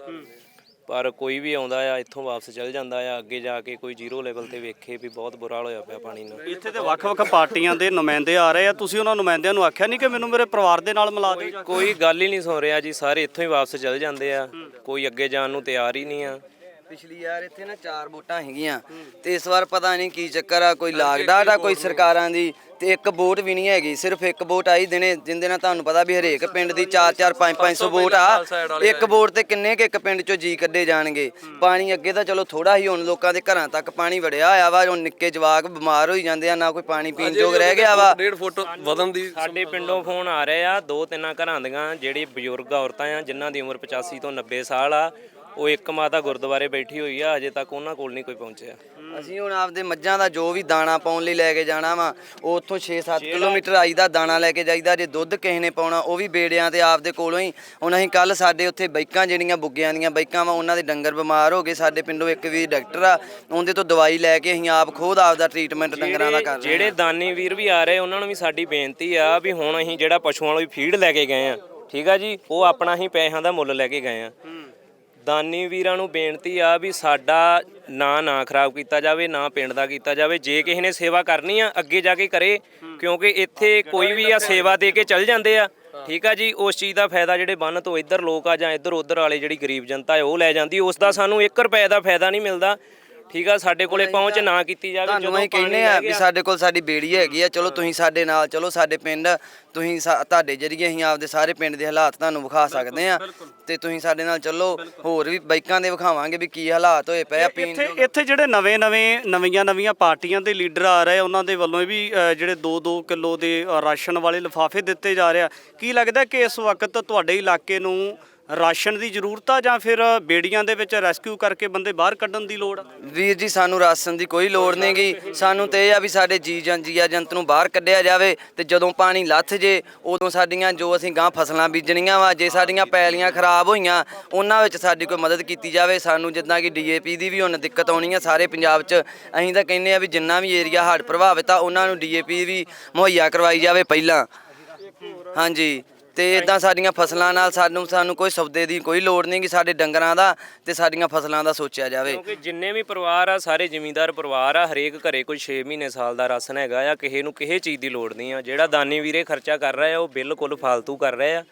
Speaker 3: ਪਰ ਕੋਈ ਵੀ ਆਉਂਦਾ ਆ ਇੱਥੋਂ ਵਾਪਸ ਚਲ ਜਾਂਦਾ ਆ। ਅੱਗੇ ਜਾ ਕੇ ਕੋਈ ਜ਼ੀਰੋ ਲੈਵਲ ਤੇ ਵੇਖੇ ਵੀ ਬਹੁਤ ਬੁਰਾ ਹਾਲ ਹੋਇਆ ਪਿਆ ਪਾਣੀ ਨਾਲ।
Speaker 4: ਇੱਥੇ ਤੇ ਵੱਖ-ਵੱਖ ਪਾਰਟੀਆਂ ਦੇ ਨੁਮਾਇੰਦੇ ਆ ਰਹੇ ਆ, ਤੁਸੀਂ ਉਹਨਾਂ ਨੁਮਾਇੰਦਿਆਂ ਨੂੰ ਆਖਿਆ ਨਹੀਂ ਕਿ ਮੈਨੂੰ ਮੇਰੇ ਪਰਿਵਾਰ ਦੇ ਨਾਲ ਮਿਲਾ ਦਿਓ?
Speaker 3: ਕੋਈ ਗੱਲ ਹੀ ਨਹੀਂ ਸੁਣ ਰਿਹਾ ਜੀ, ਸਾਰੇ ਇੱਥੋਂ ਹੀ ਵਾਪਸ ਚਲ ਜਾਂਦੇ ਆ। ਕੋਈ ਅੱਗੇ ਜਾਣ ਨੂੰ ਤਿਆਰ ਹੀ ਨਹੀਂ ਆ।
Speaker 2: ਪਿਛਲੀ ਯਾਰ ਇੱਥੇ ਨਾ 4 ਵੋਟਾਂ ਹੈਗੀਆਂ ਤੇ ਇਸ ਵਾਰ ਪਤਾ ਨਹੀਂ ਕੀ ਚੱਕਰ ਆ, ਕੋਈ ਲਾਗਡਾਟ ਆ ਕੋਈ ਸਰਕਾਰਾਂ ਦੀ, ਤੇ ਇੱਕ ਵੋਟ ਵੀ ਨਹੀਂ ਹੈਗੀ। ਸਿਰਫ ਇੱਕ ਵੋਟ ਆਈ ਦਿਨੇ ਜਿੰਦੇ ਨਾਲ ਤੁਹਾਨੂੰ ਪਤਾ ਵੀ ਹਰੇਕ ਪਿੰਡ ਦੀ 4-4 5-500 ਵੋਟ ਆ। ਇੱਕ ਵੋਟ ਤੇ ਕਿੰਨੇ ਕੁ ਇੱਕ ਪਿੰਡ ਚੋਂ ਜੀ ਕੱਢੇ ਜਾਣਗੇ। ਪਾਣੀ ਅੱਗੇ ਤਾਂ ਚਲੋ ਥੋੜਾ ਹੀ, ਹੁਣ ਲੋਕਾਂ ਦੇ ਘਰਾਂ ਤੱਕ ਪਾਣੀ ਵੜਿਆ ਹੋਇਆ ਵਾ। ਹੁਣ ਨਿੱਕੇ ਜਵਾਕ ਬਿਮਾਰ ਹੋਈ ਜਾਂਦੇ ਆ, ਨਾ ਕੋਈ ਪਾਣੀ ਪੀਣ ਯੋਗ ਰਹਿ ਗਿਆ ਵਾ।
Speaker 6: 1.5 ਫੁੱਟ ਵਧਣ ਦੀ
Speaker 3: ਸਾਡੇ ਪਿੰਡੋਂ ਫੋਨ ਆ ਰਹੇ ਆ 2-3 ਘਰਾਂ ਦੀਆਂ ਜਿਹੜੀ ਬਜ਼ੁਰਗ ਔਰਤਾਂ ਆ ਜਿਨ੍ਹਾਂ ਦੀ ਉਮਰ 85 ਤੋਂ 90 ਸਾਲ ਆ। ਉਹ ਇੱਕ ਮਾਤਾ ਗੁਰਦੁਆਰੇ ਬੈਠੀ ਹੋਈ ਆ, ਅਜੇ ਤੱਕ ਉਹਨਾਂ ਕੋਲ ਨਹੀਂ ਕੋਈ ਪਹੁੰਚਿਆ।
Speaker 2: ਅਸੀਂ ਹੁਣ ਆਪਦੇ ਮੱਝਾਂ ਦਾ ਜੋ ਵੀ ਦਾਣਾ ਪਾਉਣ ਲਈ ਲੈ ਕੇ ਜਾਣਾ ਵਾ, ਉਹ ਉੱਥੋਂ 6-7 ਕਿਲੋਮੀਟਰ ਆਈਦਾ ਦਾਣਾ ਲੈ ਕੇ ਜਾਈਦਾ। ਜੇ ਦੁੱਧ ਕਿਸੇ ਨੇ ਪਾਉਣਾ ਉਹ ਵੀ ਬੇੜਿਆਂ ਤੇ ਆਪਦੇ ਕੋਲੋਂ ਹੀ। ਹੁਣ ਅਸੀਂ ਕੱਲ ਸਾਡੇ ਉੱਥੇ ਬਾਈਕਾਂ ਜਿਹੜੀਆਂ ਬੁੱਗਿਆਂ ਦੀਆਂ ਬਾਈਕਾਂ ਵਾ, ਉਹਨਾਂ ਦੇ ਡੰਗਰ ਬਿਮਾਰ ਹੋ ਗਏ। ਸਾਡੇ ਪਿੰਡੋਂ ਇੱਕ ਵੀ ਡਾਕਟਰ ਆ, ਉਹਦੇ ਤੋਂ ਦਵਾਈ ਲੈ ਕੇ ਅਸੀਂ ਆਪ ਖੁਦ ਆਪਦਾ ਟ੍ਰੀਟਮੈਂਟ ਡੰਗਰਾਂ ਦਾ ਕਰ ਰਹੇ
Speaker 3: ਜਿਹੜੇ ਦਾਨੀ ਵੀਰ ਵੀ ਆ ਰਹੇ ਉਹਨਾਂ ਨੂੰ ਵੀ ਸਾਡੀ ਬੇਨਤੀ ਆ ਵੀ ਹੁਣ ਅਸੀਂ ਜਿਹੜਾ ਪਸ਼ੂਆਂ ਵਾਲੀ ਫੀਡ ਲੈ ਕੇ ਗਏ ਆ, ਠੀਕ ਆ ਜੀ, ਉਹ ਆਪਣਾ ਹੀ ਪੈਸਿਆਂ ਦਾ ਮੁੱਲ ਲੈ ਕੇ ਗਏ ਆ। ਦਾਨੀ ਵੀਰਾਂ ਨੂੰ ਬੇਨਤੀ ਆ ਵੀ ਸਾਡਾ ਨਾ ਖਰਾਬ ਕੀਤਾ ਜਾਵੇ, ਨਾ ਪਿੰਡ ਦਾ ਕੀਤਾ ਜਾਵੇ। ਜੇ ਕਿਸੇ ਨੇ ਸੇਵਾ ਕਰਨੀ ਆ ਅੱਗੇ ਜਾ ਕੇ ਕਰੇ, ਕਿਉਂਕਿ ਇੱਥੇ ਕੋਈ ਵੀ ਆ ਸੇਵਾ ਦੇ ਕੇ ਚੱਲ ਜਾਂਦੇ ਆ। ਠੀਕ ਆ ਜੀ, ਉਸ ਚੀਜ਼ ਦਾ ਫਾਇਦਾ ਜਿਹੜੇ ਬੰਨ ਤੋਂ ਇੱਧਰ ਲੋਕ ਆ ਜਾਂ ਇੱਧਰ ਉੱਧਰ ਵਾਲੇ ਜਿਹੜੀ ਗਰੀਬ ਜਨਤਾ ਹੈ ਉਹ ਲੈ ਜਾਂਦੀ। ਉਸ ਦਾ ਸਾਨੂੰ 1 ਰੁਪਏ ਦਾ ਫਾਇਦਾ ਨਹੀਂ ਮਿਲਦਾ। ਠੀਕ ਆ, ਸਾਡੇ ਕੋਲੇ ਪਹੁੰਚ ਨਾ ਕੀਤੀ ਜਾਵੇ।
Speaker 2: ਤੁਹਾਨੂੰ ਅਸੀਂ ਕਹਿੰਦੇ ਆ ਵੀ ਸਾਡੇ ਕੋਲ ਸਾਡੀ ਬੇੜੀ ਹੈਗੀ ਆ, ਚਲੋ ਤੁਸੀਂ ਸਾਡੇ ਨਾਲ ਚਲੋ। ਸਾਡੇ ਪਿੰਡ ਤੁਸੀਂ ਤੁਹਾਡੇ ਜਰੀਏ ਅਸੀਂ ਆਪਦੇ ਸਾਰੇ ਪਿੰਡ ਦੇ ਹਾਲਾਤ ਤੁਹਾਨੂੰ ਵਿਖਾ ਸਕਦੇ ਆ ਤੇ ਤੁਸੀਂ ਸਾਡੇ ਨਾਲ ਚੱਲੋ। ਹੋਰ ਵੀ ਬਾਈਕਾਂ ਦੇ ਵਿਖਾਵਾਂਗੇ ਵੀ ਕੀ ਹਾਲਾਤ ਹੋਏ ਪਏ ਆ ਪੀਣ।
Speaker 4: ਇੱਥੇ ਜਿਹੜੇ ਨਵੀਆਂ ਪਾਰਟੀਆਂ ਦੇ ਲੀਡਰ ਆ ਰਹੇ, ਉਹਨਾਂ ਦੇ ਵੱਲੋਂ ਵੀ ਜਿਹੜੇ 2-2 ਕਿਲੋ ਦੇ ਰਾਸ਼ਨ ਵਾਲੇ ਲਿਫਾਫੇ ਦਿੱਤੇ ਜਾ ਰਹੇ ਆ। ਕੀ ਲੱਗਦਾ ਕਿ ਇਸ ਵਕਤ ਤੁਹਾਡੇ ਇਲਾਕੇ ਨੂੰ ਰਾਸ਼ਨ ਦੀ ਜ਼ਰੂਰਤ ਆ ਜਾਂ ਫਿਰ ਬੇੜੀਆਂ ਦੇ ਵਿੱਚ ਰੈਸਕਿਊ ਕਰਕੇ ਬੰਦੇ ਬਾਹਰ ਕੱਢਣ ਦੀ ਲੋੜ ਆ?
Speaker 2: ਵੀਰ ਜੀ, ਸਾਨੂੰ ਰਾਸ਼ਨ ਦੀ ਕੋਈ ਲੋੜ ਨਹੀਂ ਗੀ। ਸਾਨੂੰ ਤੇ ਇਹ ਆ ਵੀ ਸਾਡੇ ਜੀਆ ਜੰਤ ਨੂੰ ਬਾਹਰ ਕੱਢਿਆ ਜਾਵੇ ਤੇ ਜਦੋਂ ਪਾਣੀ ਲੱਥ ਜੇ ਉਦੋਂ ਸਾਡੀਆਂ ਜੋ ਅਸੀਂ ਗਾਂ ਫਸਲਾਂ ਬੀਜਣੀਆਂ ਵਾ, ਜੇ ਸਾਡੀਆਂ ਪੈਲੀਆਂ ਖਰਾਬ ਹੋਈਆਂ ਉਹਨਾਂ ਵਿੱਚ ਸਾਡੀ ਕੋਈ ਮਦਦ ਕੀਤੀ ਜਾਵੇ। ਸਾਨੂੰ ਜਿੱਦਾਂ ਕਿ DAP ਦੀ ਵੀ ਹੁਣ ਦਿੱਕਤ ਆਉਣੀ ਆ ਸਾਰੇ ਪੰਜਾਬ 'ਚ। ਅਸੀਂ ਤਾਂ ਕਹਿੰਦੇ ਆ ਵੀ ਜਿੰਨਾ ਵੀ ਏਰੀਆ ਹੜ੍ਹ ਪ੍ਰਭਾਵਿਤ ਆ ਉਹਨਾਂ ਨੂੰ DAP ਵੀ ਮੁਹੱਈਆ ਕਰਵਾਈ ਜਾਵੇ ਪਹਿਲਾਂ। ਹਾਂਜੀ, ਤੇ ਇਦਾਂ ਸਾਡੀਆਂ ਫਸਲਾਂ ਨਾਲ ਸਾਨੂੰ ਕੋਈ ਸੌਦੇ ਦੀ ਕੋਈ ਲੋੜ ਨਹੀਂ ਕਿ ਸਾਡੇ ਡੰਗਰਾਂ ਦਾ ਤੇ ਸਾਡੀਆਂ ਫਸਲਾਂ ਦਾ ਸੋਚਿਆ ਜਾਵੇ।
Speaker 3: ਕਿਉਂਕਿ ਜਿੰਨੇ ਵੀ ਪਰਿਵਾਰ ਆ ਸਾਰੇ ਜ਼ਿਮੀਂਦਾਰ ਪਰਿਵਾਰ ਆ। ਹਰੇਕ ਘਰੇ ਕੋਈ 6 ਮਹੀਨੇ ਸਾਲ ਦਾ ਰਾਸ਼ਨ ਹੈਗਾ ਆ। ਕਿਸੇ ਨੂੰ ਕਿਸੇ ਚੀਜ਼ ਦੀ ਲੋੜ ਨਹੀਂ ਆ। ਜਿਹੜਾ ਦਾਨੀ ਵੀਰੇ ਖਰਚਾ ਕਰ ਰਹੇ ਆ ਉਹ ਬਿਲਕੁਲ ਫਾਲਤੂ ਕਰ ਰਹੇ ਆ।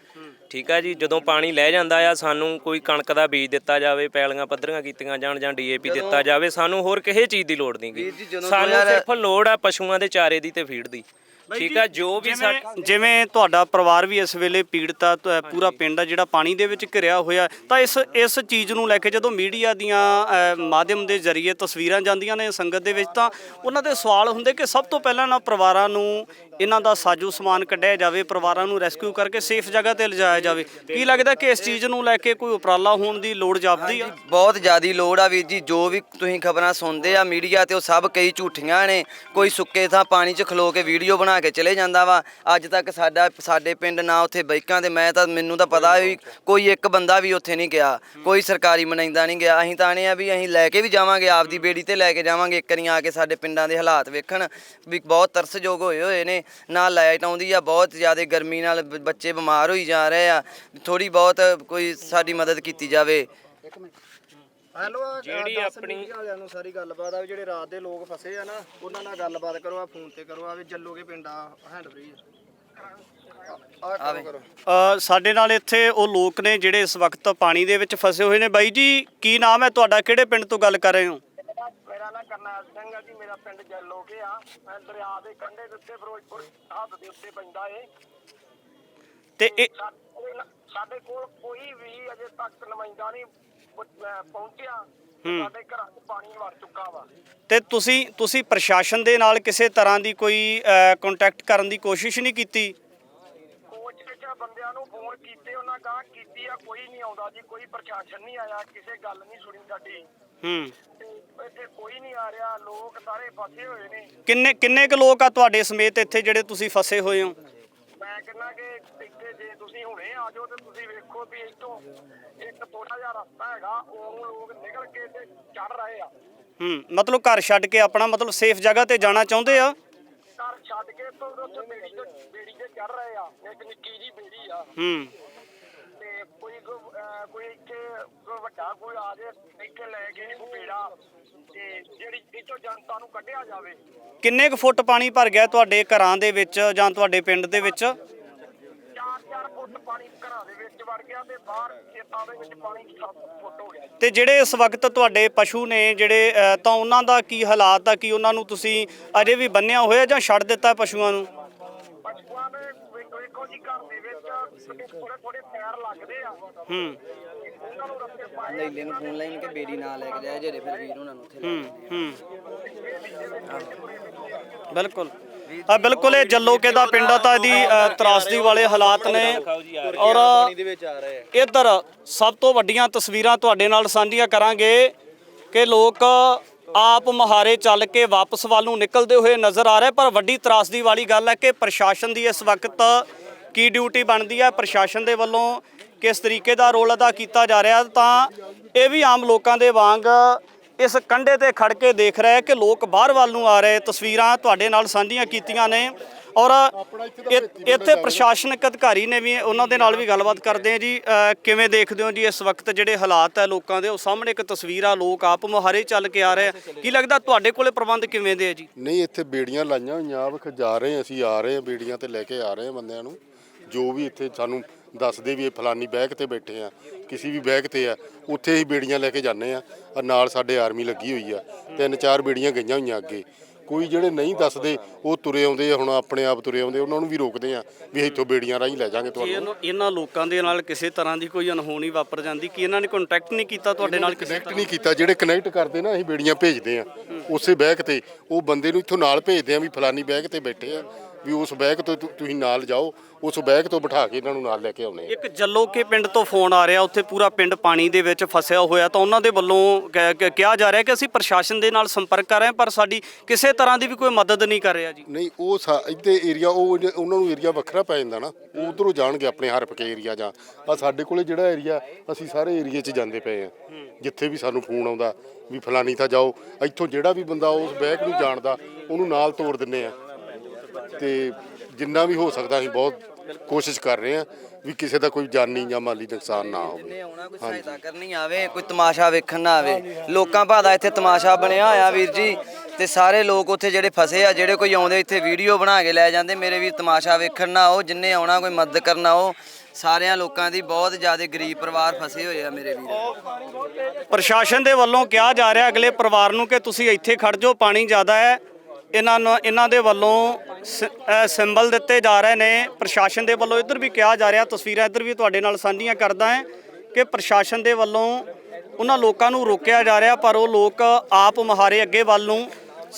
Speaker 3: ਠੀਕ ਆ ਜੀ, ਜਦੋਂ ਪਾਣੀ ਲੈ ਜਾਂਦਾ ਆ ਸਾਨੂੰ ਕੋਈ ਕਣਕ ਦਾ ਬੀਜ ਦਿੱਤਾ ਜਾਵੇ, ਪੈਲੀਆਂ ਪੱਧਰੀਆਂ ਕੀਤੀਆਂ ਜਾਣ ਜਾਂ DAP ਦਿੱਤਾ ਜਾਵੇ। ਸਾਨੂੰ ਹੋਰ ਕਿਸੇ ਚੀਜ਼ ਦੀ ਲੋੜ ਨਹੀਂ ਗੀ। ਸਾਨੂੰ ਸਿਰਫ ਲੋੜ ਆ ਪਸ਼ੂਆਂ ਦੇ ਚਾਰੇ ਦੀ ਤੇ ਫੀਡ ਦੀ। ਠੀਕ ਆ, ਜੋ ਵੀ
Speaker 4: ਜਿਵੇਂ ਤੁਹਾਡਾ ਪਰਿਵਾਰ ਵੀ ਇਸ ਵੇਲੇ ਪੀੜਤ ਆ, ਪੂਰਾ ਪਿੰਡ ਆ ਜਿਹੜਾ ਪਾਣੀ ਦੇ ਵਿੱਚ ਘਿਰਿਆ ਹੋਇਆ, ਤਾਂ ਇਸ ਚੀਜ਼ ਨੂੰ ਲੈ ਕੇ ਜਦੋਂ ਮੀਡੀਆ ਦੀਆਂ ਮਾਧਿਅਮ ਦੇ ਜ਼ਰੀਏ ਤਸਵੀਰਾਂ ਜਾਂਦੀਆਂ ਨੇ ਸੰਗਤ ਦੇ ਵਿੱਚ, ਤਾਂ ਉਹਨਾਂ ਦੇ ਸਵਾਲ ਹੁੰਦੇ ਕਿ ਸਭ ਤੋਂ ਪਹਿਲਾਂ ਨਾ ਪਰਿਵਾਰਾਂ ਨੂੰ ਇਹਨਾਂ ਦਾ ਸਾਜੋ ਸਮਾਨ ਕੱਢਿਆ ਜਾਵੇ, ਪਰਿਵਾਰਾਂ ਨੂੰ ਰੈਸਕਿਊ ਕਰਕੇ ਸੇਫ ਜਗ੍ਹਾ ਤੇ ਲਿਜਾਇਆ ਜਾਵੇ। ਕੀ ਲੱਗਦਾ ਕਿ ਇਸ ਚੀਜ਼ ਨੂੰ ਲੈ ਕੇ ਕੋਈ ਉਪਰਾਲਾ ਹੋਣ ਦੀ ਲੋੜ ਜਾਪਦੀ ਆ?
Speaker 2: ਬਹੁਤ ਜ਼ਿਆਦਾ ਲੋੜ ਆ ਵੀਰ ਜੀ। ਜੋ ਵੀ ਤੁਸੀਂ ਖਬਰਾਂ ਸੁਣਦੇ ਆ ਮੀਡੀਆ ਤੇ ਉਹ ਸਭ ਕਈ ਝੂਠੀਆਂ ਨੇ। ਕੋਈ ਸੁੱਕੇ ਥਾਂ ਪਾਣੀ 'ਚ ਖਲੋ ਕੇ ਵੀਡੀਓ ਬਣਾ ਕੇ ਚਲੇ ਜਾਂਦਾ ਵਾ। ਅੱਜ ਤੱਕ ਸਾਡੇ ਪਿੰਡ ਨਾ ਉੱਥੇ ਬਾਈਕਾਂ ਤੇ ਮੈਨੂੰ ਤਾਂ ਪਤਾ ਵੀ ਕੋਈ ਇੱਕ ਬੰਦਾ ਵੀ ਉੱਥੇ ਨਹੀਂ ਗਿਆ, ਕੋਈ ਸਰਕਾਰੀ ਮਨਾਈਂਦਾ ਨਹੀਂ ਗਿਆ। ਅਸੀਂ ਤਾਂ ਆਣੇ ਆ ਵੀ ਅਸੀਂ ਲੈ ਕੇ ਵੀ ਜਾਵਾਂਗੇ, ਆਪਦੀ ਬੇੜੀ ਤੇ ਲੈ ਕੇ ਜਾਵਾਂਗੇ। ਇੱਕ ਵਾਰੀ ਆ ਕੇ ਸਾਡੇ ਪਿੰਡਾਂ ਦੇ ਹਾਲਾਤ ਵੇਖਣ ਵੀ ਬਹੁਤ ਤਰਸਯੋਗ ਹੋਏ ਨੇ। ਨਾ ਲਾਈਟ ਆਉਂਦੀ ਆ, ਬਹੁਤ ਜ਼ਿਆਦਾ ਗਰਮੀ ਨਾਲ ਬੱਚੇ ਬਿਮਾਰ ਹੋਈ ਜਾ ਰਹੇ ਆ। ਥੋੜੀ ਬਹੁਤ ਕੋਈ ਸਾਡੀ ਮਦਦ ਕੀਤੀ ਜਾਵੇ।
Speaker 4: ਹੈਲੋ,
Speaker 3: ਜਿਹੜੀ ਆਪਣੀ
Speaker 4: ਵਾਲਿਆਂ ਨੂੰ ਸਾਰੀ ਗੱਲਬਾਤ ਆ, ਜਿਹੜੇ ਰਾਤ ਦੇ ਲੋਕ ਫਸੇ ਆ ਨਾ ਉਹਨਾਂ ਨਾਲ ਗੱਲਬਾਤ ਕਰੋ, ਆ ਫੋਨ ਤੇ ਕਰੋ। ਆ ਵੀ ਜੱਲੋਗੇ ਪਿੰਡ ਆ ਹੈਂਡ ਫ੍ਰੀ
Speaker 2: ਆਵੇ
Speaker 4: ਸਾਡੇ ਨਾਲ ਇੱਥੇ ਉਹ ਲੋਕ ਨੇ ਜਿਹੜੇ ਇਸ ਵਕਤ ਪਾਣੀ ਦੇ ਵਿੱਚ ਫਸੇ ਹੋਏ ਨੇ। ਬਾਈ ਜੀ ਕੀ ਨਾਮ ਹੈ ਤੁਹਾਡਾ, ਕਿਹੜੇ ਪਿੰਡ ਤੋਂ ਗੱਲ ਕਰ ਰਹੇ ਹੋ?
Speaker 6: ਮੇਰਾ ਨਾਮ ਕਰਨੈਲ ਸਿੰਘ ਹੈ ਜੀ। ਮੇਰਾ ਪਿੰਡ ਜੈਲੋਕੇ ਆ। ਮੈਂ ਦਰਿਆ ਦੇ ਕੰਢੇ ਦੇ ਉੱਤੇ ਫਿਰੋਜ਼ਪੁਰ ਹੱਦ ਦੇ ਉੱਤੇ ਪੈਂਦਾ ਏ
Speaker 4: ਤੇ ਇਹ
Speaker 6: ਸਾਡੇ ਕੋਲ ਕੋਈ ਵੀ ਅਜੇ ਤੱਕ ਨੁਮਾਇੰਦਾ ਨਹੀਂ ਪਹੁੰਚਿਆ। ਸਾਡੇ ਘਰਾਂ 'ਚ ਪਾਣੀ ਵੜ ਚੁੱਕਾ ਵਾ।
Speaker 4: ਤੇ ਤੁਸੀਂ ਪ੍ਰਸ਼ਾਸਨ ਦੇ ਨਾਲ ਕਿਸੇ ਤਰ੍ਹਾਂ ਦੀ ਕੋਈ ਕੰਟੈਕਟ ਕਰਨ ਦੀ ਕੋਸ਼ਿਸ਼ ਨਹੀਂ ਕੀਤੀ?
Speaker 6: ਬੰਦਿਆਂ ਨੂੰ ਫੋਨ ਕੀਤੇ, ਉਹਨਾਂ ਗਾਹ ਕੀਤੀ ਆ, ਕੋਈ ਨਹੀਂ ਆਉਂਦਾ ਜੀ। ਕੋਈ ਪ੍ਰਸ਼ਾਸਨ ਨਹੀਂ ਆਇਆ, ਕਿਸੇ ਗੱਲ ਨਹੀਂ ਸੁਣੀ ਸਾਡੀ। ਤੇ ਇੱਥੇ ਕੋਈ ਨਹੀਂ ਆ ਰਿਹਾ, ਲੋਕ ਸਾਰੇ ਫਸੇ ਹੋਏ ਨੇ।
Speaker 4: ਕਿੰਨੇ ਕੁ ਲੋਕ ਆ ਤੁਹਾਡੇ ਸਮੇਤ ਇੱਥੇ ਜਿਹੜੇ ਤੁਸੀਂ ਫਸੇ ਹੋਏ ਹੋ?
Speaker 6: ਮੈਂ ਕਹਿੰਦਾ ਕਿ ਇੱਥੇ ਜੇ ਤੁਸੀਂ ਹੁਣੇ ਆ ਜਾਓ ਤੇ ਤੁਸੀਂ ਵੇਖੋ ਵੀ ਇੱਥੋਂ ਇੱਕ ਥੋੜਾ ਜਿਹਾ ਰਸਤਾ ਹੈਗਾ, ਉਹ ਲੋਕ ਨਿਕਲ ਕੇ ਤੇ ਚੜ ਰਹੇ ਆ।
Speaker 4: ਮਤਲਬ ਘਰ ਛੱਡ ਕੇ ਆਪਣਾ ਮਤਲਬ ਸੇਫ ਜਗ੍ਹਾ ਤੇ ਜਾਣਾ ਚਾਹੁੰਦੇ ਆ?
Speaker 6: ਘਰ ਛੱਡ ਕੇ ਤੋਂ ਉੱਥੇ ਬੇੜੀ ਤੇ ਚੜ ਰਹੇ ਆ। ਇੱਕ ਨਿੱਕੀ ਜੀ ਬੇੜੀ ਆ ਤੇ ਕੋਈ ਇੱਥੇ ਵੱਡਾ ਕੋਈ ਆ ਜੇ ਇੱਥੇ ਲੈ ਕੇ ਇਹਨੂੰ ਬੇੜਾ ਤੇ ਜਿਹੜੀ ਇੱਥੋਂ ਜਨਤਾ ਨੂੰ ਕੱਢਿਆ ਜਾਵੇ।
Speaker 4: ਕਿੰਨੇ ਕੁ ਫੁੱਟ ਪਾਣੀ ਭਰ ਗਿਆ ਤੁਹਾਡੇ ਘਰਾਂ ਦੇ ਵਿੱਚ ਜਾਂ ਤੁਹਾਡੇ ਪਿੰਡ ਦੇ ਵਿੱਚ?
Speaker 6: 4 ਫੁੱਟ ਪਾਣੀ ਘਰਾਂ ਦੇ ਵਿੱਚ ਵੜ ਗਿਆ ਤੇ ਬਾਹਰ ਖੇਤਾਂ ਦੇ ਵਿੱਚ ਪਾਣੀ 7 ਫੁੱਟ ਹੋ ਗਿਆ।
Speaker 4: ਤੇ ਜਿਹੜੇ ਇਸ ਵਕਤ ਤੁਹਾਡੇ ਪਸ਼ੂ ਨੇ ਜਿਹੜੇ ਤਾਂ ਉਹਨਾਂ ਦਾ ਕੀ ਹਾਲਾਤ ਆ? ਕੀ ਉਹਨਾਂ ਨੂੰ ਤੁਸੀਂ ਅਜੇ ਵੀ ਬੰਨਿਆ ਹੋਇਆ ਜਾਂ ਛੱਡ ਦਿੱਤਾ ਪਸ਼ੂਆਂ ਨੂੰ?
Speaker 6: ਪਸ਼ੂਆਂ ਦੇ ਵੇਖੋ ਜੀ ਘਰ ਦੇ ਵਿੱਚ ਥੋੜੇ ਪੈਰ ਲੱਗਦੇ ਆ। ਉਹਨਾਂ ਨੂੰ ਰਸਤੇ ਪਾਏ
Speaker 2: ਲੈਲੇ ਨੂੰ ਫੋਨ ਲਾਈਨ ਕੇ ਬੇੜੀ ਨਾਲ ਲੈ ਕੇ ਜਾਇਆ ਜਿਹੜੇ ਫਿਰ ਵੀਰ ਉਹਨਾਂ ਨੂੰ ਉੱਥੇ
Speaker 4: ਬਿਲਕੁਲ ਬਿਲਕੁਲ ਇਹ ਜੱਲੋਕੇ ਦਾ ਪਿੰਡ ਆ ਤਾਂ ਇਹਦੀ ਤਰਾਸਦੀ ਵਾਲੇ ਹਾਲਾਤ ਨੇ। ਔਰ ਇੱਧਰ ਸਭ ਤੋਂ ਵੱਡੀਆਂ ਤਸਵੀਰਾਂ ਤੁਹਾਡੇ ਨਾਲ ਸਾਂਝੀਆਂ ਕਰਾਂਗੇ ਕਿ ਲੋਕ ਆਪ ਮੁਹਾਰੇ ਚੱਲ ਕੇ ਵਾਪਸ ਵੱਲ ਨੂੰ ਨਿਕਲਦੇ ਹੋਏ ਨਜ਼ਰ ਆ ਰਹੇ। ਪਰ ਵੱਡੀ ਤਰਾਸਦੀ ਵਾਲੀ ਗੱਲ ਹੈ ਕਿ ਪ੍ਰਸ਼ਾਸਨ ਦੀ ਇਸ ਵਕਤ ਕੀ ਡਿਊਟੀ ਬਣਦੀ ਹੈ, ਪ੍ਰਸ਼ਾਸਨ ਦੇ ਵੱਲੋਂ ਕਿਸ ਤਰੀਕੇ ਦਾ ਰੋਲ ਅਦਾ ਕੀਤਾ ਜਾ ਰਿਹਾ। ਤਾਂ ਇਹ ਵੀ ਆਮ ਲੋਕਾਂ ਦੇ ਵਾਂਗ ਇਸ ਕੰਢੇ ਤੇ ਖੜ ਕੇ ਦੇਖ ਰਹੇ ਕਿ ਲੋਕ ਬਾਹਰ ਵੱਲ ਨੂੰ ਆ ਰਹੇ। ਤਸਵੀਰਾਂ ਤੁਹਾਡੇ ਨਾਲ ਸਾਂਝੀਆਂ ਕੀਤੀਆਂ ਨੇ ਔਰ ਇੱਥੇ ਪ੍ਰਸ਼ਾਸਨਿਕ ਅਧਿਕਾਰੀ ਨੇ ਵੀ, ਉਹਨਾਂ ਦੇ ਨਾਲ ਵੀ ਗੱਲਬਾਤ ਕਰਦੇ ਆ ਜੀ। ਕਿਵੇਂ ਦੇਖਦੇ ਹੋ ਜੀ ਇਸ ਵਕਤ ਜਿਹੜੇ ਹਾਲਾਤ ਹੈ ਲੋਕਾਂ ਦੇ? ਉਹ ਸਾਹਮਣੇ ਇੱਕ ਤਸਵੀਰ ਆ, ਲੋਕ ਆਪ ਮੁਹਾਰੇ ਚੱਲ ਕੇ ਆ ਰਹੇ। ਕੀ ਲੱਗਦਾ ਤੁਹਾਡੇ ਕੋਲੇ ਪ੍ਰਬੰਧ ਕਿਵੇਂ ਦੇ ਆ ਜੀ?
Speaker 7: ਨਹੀਂ, ਇੱਥੇ ਬੇੜੀਆਂ ਲਾਈਆਂ ਹੋਈਆਂ, ਆ ਜਾ ਰਹੇ ਅਸੀਂ ਆ ਰਹੇ ਹਾਂ, ਬੇੜੀਆਂ ਤੇ ਲੈ ਕੇ ਆ ਰਹੇ ਹਾਂ ਬੰਦਿਆਂ ਨੂੰ। ਜੋ ਵੀ ਇੱਥੇ ਸਾਨੂੰ ਦੱਸਦੇ ਵੀ ਇਹ ਫਲਾਨੀ ਬੈਗ ਤੇ ਬੈਠੇ ਆ, ਕਿਸੇ ਵੀ ਬੈਗ ਤੇ ਆ, ਉੱਥੇ ਹੀ ਬੇੜੀਆਂ ਲੈ ਕੇ ਜਾਂਦੇ ਆ। ਨਾਲ ਸਾਡੇ ਆਰਮੀ ਲੱਗੀ ਹੋਈ ਆ, 3-4 ਬੇੜੀਆਂ ਗਈਆਂ ਹੋਈਆਂ ਅੱਗੇ। ਕੋਈ ਜਿਹੜੇ ਨਹੀਂ ਦੱਸਦੇ ਉਹ ਤੁਰੇ ਆਉਂਦੇ ਆ, ਹੁਣ ਆਪਣੇ ਆਪ ਤੁਰੇ ਆਉਂਦੇ, ਉਹਨਾਂ ਨੂੰ ਵੀ ਰੋਕਦੇ ਆ ਵੀ ਇੱਥੋਂ ਬੇੜੀਆਂ ਰਾਹੀਂ ਲੈ ਜਾਾਂਗੇ ਤੁਹਾਨੂੰ।
Speaker 4: ਇਹਨਾਂ ਲੋਕਾਂ ਦੇ ਨਾਲ ਕਿਸੇ ਤਰ੍ਹਾਂ ਦੀ ਕੋਈ ਅਣਹੋਣੀ ਵਾਪਰ ਜਾਂਦੀ ਕਿ ਇਹਨਾਂ ਨੇ ਕੰਟੈਕਟ ਨਹੀਂ ਕੀਤਾ ਤੁਹਾਡੇ ਨਾਲ?
Speaker 7: ਕਨੈਕਟ ਨਹੀਂ ਕੀਤਾ। ਜਿਹੜੇ ਕਨੈਕਟ ਕਰਦੇ ਨਾ, ਅਸੀਂ ਬੇੜੀਆਂ ਭੇਜਦੇ ਆ ਉਸੇ ਬੈਗ ਤੇ, ਉਹ ਬੰਦੇ ਨੂੰ ਇੱਥੋਂ ਨਾਲ ਭੇਜਦੇ ਆ ਵੀ ਫਲਾਨੀ ਬੈਗ ਤੇ ਬੈਠੇ ਆ, ਵੀ ਉਸ ਬੈਗ ਤੋਂ ਤੁਸੀਂ ਨਾਲ ਜਾਓ, ਉਸ ਬੈਗ ਤੋਂ ਬਿਠਾ ਕੇ ਇਹਨਾਂ ਨੂੰ ਨਾਲ ਲੈ ਕੇ ਆਉਣੇ।
Speaker 4: ਇੱਕ ਜੱਲੋਕੇ ਪਿੰਡ ਤੋਂ ਫੋਨ ਆ ਰਿਹਾ, ਉੱਥੇ ਪੂਰਾ ਪਿੰਡ ਪਾਣੀ ਦੇ ਵਿੱਚ ਫਸਿਆ ਹੋਇਆ। ਤਾਂ ਉਹਨਾਂ ਦੇ ਵੱਲੋਂ ਕਿਹਾ ਜਾ ਰਿਹਾ ਕਿ ਅਸੀਂ ਪ੍ਰਸ਼ਾਸਨ ਦੇ ਨਾਲ ਸੰਪਰਕ ਕਰ ਰਹੇ ਹਾਂ ਪਰ ਸਾਡੀ ਕਿਸੇ ਤਰ੍ਹਾਂ ਦੀ ਵੀ ਕੋਈ ਮਦਦ ਨਹੀਂ ਕਰ ਰਿਹਾ ਜੀ।
Speaker 7: ਨਹੀਂ, ਉਹ ਇੱਥੇ ਏਰੀਆ ਉਹਨਾਂ ਨੂੰ ਏਰੀਆ ਵੱਖਰਾ ਪੈ ਜਾਂਦਾ ਨਾ, ਉਹ ਉਧਰੋਂ ਜਾਣਗੇ ਆਪਣੇ ਹਰਪਕੇ ਏਰੀਆ ਜਾਂ ਆ ਸਾਡੇ ਕੋਲੇ ਜਿਹੜਾ ਏਰੀਆ, ਅਸੀਂ ਸਾਰੇ ਏਰੀਏ 'ਚ ਜਾਂਦੇ ਪਏ ਆ। ਜਿੱਥੇ ਵੀ ਸਾਨੂੰ ਫੋਨ ਆਉਂਦਾ ਵੀ ਫਲਾਨੀ ਤਾਂ ਜਾਓ, ਇੱਥੋਂ ਜਿਹੜਾ ਵੀ ਬੰਦਾ ਉਸ ਬੈਗ ਨੂੰ ਜਾਣਦਾ ਉਹਨੂੰ ਨਾਲ ਤੋੜ ਦਿੰਦੇ ਆ। ਤੇ ਜਿੰਨਾ ਵੀ ਹੋ ਸਕਦਾ ਅਸੀਂ ਬਹੁਤ ਕੋਸ਼ਿਸ਼ ਕਰ ਰਹੇ ਹਾਂ ਵੀ ਕਿਸੇ ਦਾ ਕੋਈ ਜਾਨੀ ਜਾਂ ਮਾਲੀ ਨੁਕਸਾਨ ਨਾ ਹੋਵੇ।
Speaker 2: ਕੋਈ ਸਹਾਇਤਾ ਕਰਨੀ ਆਵੇ, ਕੋਈ ਤਮਾਸ਼ਾ ਵੇਖਣ ਨਾ ਆਵੇ। ਲੋਕਾਂ ਭਾਦਾ ਇੱਥੇ ਤਮਾਸ਼ਾ ਬਣਿਆ ਹੋਇਆ ਵੀਰ ਜੀ, ਤੇ ਸਾਰੇ ਲੋਕ ਉੱਥੇ ਜਿਹੜੇ ਫਸੇ ਆ, ਜਿਹੜੇ ਕੋਈ ਆਉਂਦੇ ਇੱਥੇ ਵੀਡੀਓ ਬਣਾ ਕੇ ਲੈ ਜਾਂਦੇ। ਮੇਰੇ ਵੀਰ ਤਮਾਸ਼ਾ ਵੇਖਣ ਨਾ ਆਓ, ਜਿੰਨੇ ਆਉਣਾ ਕੋਈ ਮਦਦ ਕਰਨਾ ਆਓ। ਸਾਰਿਆਂ ਲੋਕਾਂ ਦੀ ਬਹੁਤ ਜ਼ਿਆਦਾ ਗਰੀਬ ਪਰਿਵਾਰ ਫਸੇ ਹੋਏ ਆ ਮੇਰੇ ਵੀਰ।
Speaker 4: ਪ੍ਰਸ਼ਾਸਨ ਦੇ ਵੱਲੋਂ ਕਿਹਾ ਜਾ ਰਿਹਾ ਅਗਲੇ ਪਰਿਵਾਰ ਨੂੰ ਕਿ ਤੁਸੀਂ ਇੱਥੇ ਖੜ ਜਾਓ, ਪਾਣੀ ਜ਼ਿਆਦਾ ਹੈ। ਇਹਨਾਂ ਦੇ ਵੱਲੋਂ ਸਿੰਬਲ ਦਿੱਤੇ ਜਾ ਰਹੇ ਨੇ। ਪ੍ਰਸ਼ਾਸਨ ਦੇ ਵੱਲੋਂ ਇੱਧਰ ਵੀ ਕਿਹਾ ਜਾ ਰਿਹਾ, ਤਸਵੀਰਾਂ ਇੱਧਰ ਵੀ ਤੁਹਾਡੇ ਨਾਲ ਸਾਂਝੀਆਂ ਕਰਦਾ ਹੈ ਕਿ ਪ੍ਰਸ਼ਾਸਨ ਦੇ ਵੱਲੋਂ ਉਹਨਾਂ ਲੋਕਾਂ ਨੂੰ ਰੋਕਿਆ ਜਾ ਰਿਹਾ ਪਰ ਉਹ ਲੋਕ ਆਪ ਮੁਹਾਰੇ ਅੱਗੇ ਵੱਲ ਨੂੰ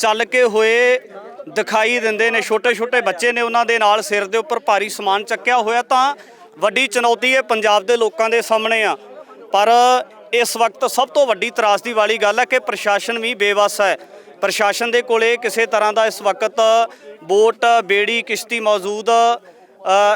Speaker 4: ਚੱਲ ਕੇ ਹੋਏ ਦਿਖਾਈ ਦਿੰਦੇ ਨੇ। ਛੋਟੇ ਛੋਟੇ ਬੱਚੇ ਨੇ, ਉਹਨਾਂ ਦੇ ਨਾਲ ਸਿਰ ਦੇ ਉੱਪਰ ਭਾਰੀ ਸਮਾਨ ਚੱਕਿਆ ਹੋਇਆ। ਤਾਂ ਵੱਡੀ ਚੁਣੌਤੀ ਇਹ ਪੰਜਾਬ ਦੇ ਲੋਕਾਂ ਦੇ ਸਾਹਮਣੇ ਆ। ਪਰ ਇਸ ਵਕਤ ਸਭ ਤੋਂ ਵੱਡੀ ਤਰਾਸਦੀ ਵਾਲੀ ਗੱਲ ਹੈ ਕਿ ਪ੍ਰਸ਼ਾਸਨ ਵੀ ਬੇਵੱਸ ਹੈ। ਪ੍ਰਸ਼ਾਸਨ ਦੇ ਕੋਲੇ ਕਿਸੇ ਤਰ੍ਹਾਂ ਦਾ ਇਸ ਵਕਤ ਬੋਟ, ਬੇੜੀ, ਕਿਸ਼ਤੀ ਮੌਜੂਦ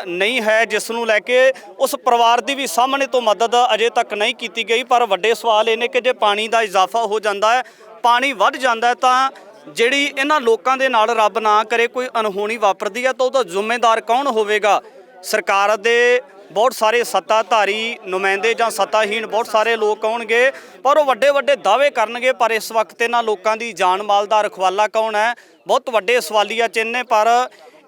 Speaker 4: ਨਹੀਂ ਹੈ, ਜਿਸ ਨੂੰ ਲੈ ਕੇ ਉਸ ਪਰਿਵਾਰ ਦੀ ਵੀ ਸਾਹਮਣੇ ਤੋਂ ਮਦਦ ਅਜੇ ਤੱਕ ਨਹੀਂ ਕੀਤੀ ਗਈ। ਪਰ ਵੱਡੇ ਸਵਾਲ ਇਹ ਨੇ ਕਿ ਜੇ ਪਾਣੀ ਦਾ ਇਜ਼ਾਫਾ ਹੋ ਜਾਂਦਾ ਹੈ, ਪਾਣੀ ਵੱਧ ਜਾਂਦਾ ਹੈ, ਤਾਂ ਜਿਹੜੀ ਇਹਨਾਂ ਲੋਕਾਂ ਦੇ ਨਾਲ ਰੱਬ ਨਾ ਕਰੇ ਕੋਈ ਅਣਹੋਣੀ ਵਾਪਰਦੀ ਹੈ ਤਾਂ ਉਹਦਾ ਜ਼ਿੰਮੇਦਾਰ ਕੌਣ ਹੋਵੇਗਾ? ਸਰਕਾਰ ਦੇ ਬਹੁਤ ਸਾਰੇ ਸੱਤਾਧਾਰੀ ਨੁਮਾਇੰਦੇ ਜਾਂ ਸੱਤਾਹੀਣ ਬਹੁਤ ਸਾਰੇ ਲੋਕ ਆਉਣਗੇ ਪਰ ਉਹ ਵੱਡੇ ਵੱਡੇ ਦਾਅਵੇ ਕਰਨਗੇ। ਪਰ ਇਸ ਵਕਤ ਇਹਨਾਂ ਲੋਕਾਂ ਦੀ ਜਾਨ ਮਾਲ ਦਾ ਰਖਵਾਲਾ ਕੌਣ ਹੈ? ਬਹੁਤ ਵੱਡੇ ਸਵਾਲੀਆ ਚਿੰਨ੍ਹ ਨੇ। ਪਰ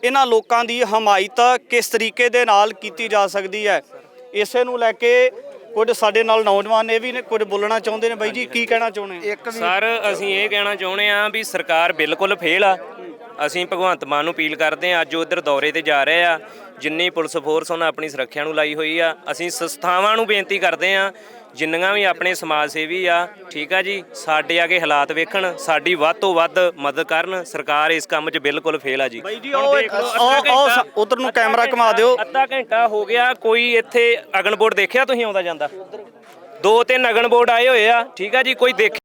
Speaker 4: ਇਹਨਾਂ ਲੋਕਾਂ ਦੀ ਹਮਾਇਤ ਕਿਸ ਤਰੀਕੇ ਦੇ ਨਾਲ ਕੀਤੀ ਜਾ ਸਕਦੀ ਹੈ। ਇਸੇ ਨੂੰ ਲੈ ਕੇ ਕੁਝ ਸਾਡੇ ਨਾਲ ਨੌਜਵਾਨ ਇਹ ਵੀ ਨੇ, ਕੁਝ ਬੋਲਣਾ ਚਾਹੁੰਦੇ ਨੇ। ਬਾਈ ਜੀ ਕੀ ਕਹਿਣਾ ਚਾਹੁੰਦੇ ਆ?
Speaker 3: ਸਰ ਅਸੀਂ ਇਹ ਕਹਿਣਾ ਚਾਹੁੰਦੇ ਆ ਵੀ ਸਰਕਾਰ ਬਿਲਕੁਲ ਫੇਲ ਆ। ਅਸੀਂ ਭਗਵੰਤ ਮਾਨ ਨੂੰ ਅਪੀਲ ਕਰਦੇ ਆ, ਅੱਜ ਉਧਰ ਦੌਰੇ ਤੇ ਜਾ ਰਹੇ ਆ, ਜਿੰਨੀ ਪੁਲਿਸ ਫੋਰਸ ਉਹਨਾਂ ਆਪਣੀ ਸੁਰੱਖਿਆ ਨੂੰ ਲਾਈ ਹੋਈ ਆ। ਅਸੀਂ ਸੰਸਥਾਵਾਂ ਨੂੰ ਬੇਨਤੀ ਕਰਦੇ ਆ, ਜਿੰਨੀਆਂ ਵੀ ਆਪਣੇ ਸਮਾਜ ਸੇਵੀ ਆ, ਠੀਕ ਆ ਜੀ, ਸਾਡੇ ਆਗੇ ਹਾਲਾਤ ਵੇਖਣ, ਸਾਡੀ ਵੱਧ ਤੋਂ ਵੱਧ ਮਦਦ ਕਰਨ। ਸਰਕਾਰ ਇਸ ਕੰਮ 'ਚ ਬਿਲਕੁਲ ਫੇਲ ਆ ਜੀ।
Speaker 4: ਬਾਈ ਜੀ ਉਹ ਉਧਰ ਨੂੰ ਕੈਮਰਾ ਘੁਮਾ ਦਿਓ।
Speaker 3: ਅੱਧਾ ਘੰਟਾ ਹੋ ਗਿਆ, ਕੋਈ ਇੱਥੇ ਅਗਨ ਬੋਰਡ ਦੇਖਿਆ ਤੁਸੀਂ ਆਉਂਦਾ ਜਾਂਦਾ? 2-3 ਅਗਨ ਬੋਰਡ ਆਏ ਹੋਏ ਆ, ਠੀਕ ਆ ਜੀ, ਕੋਈ ਦੇਖ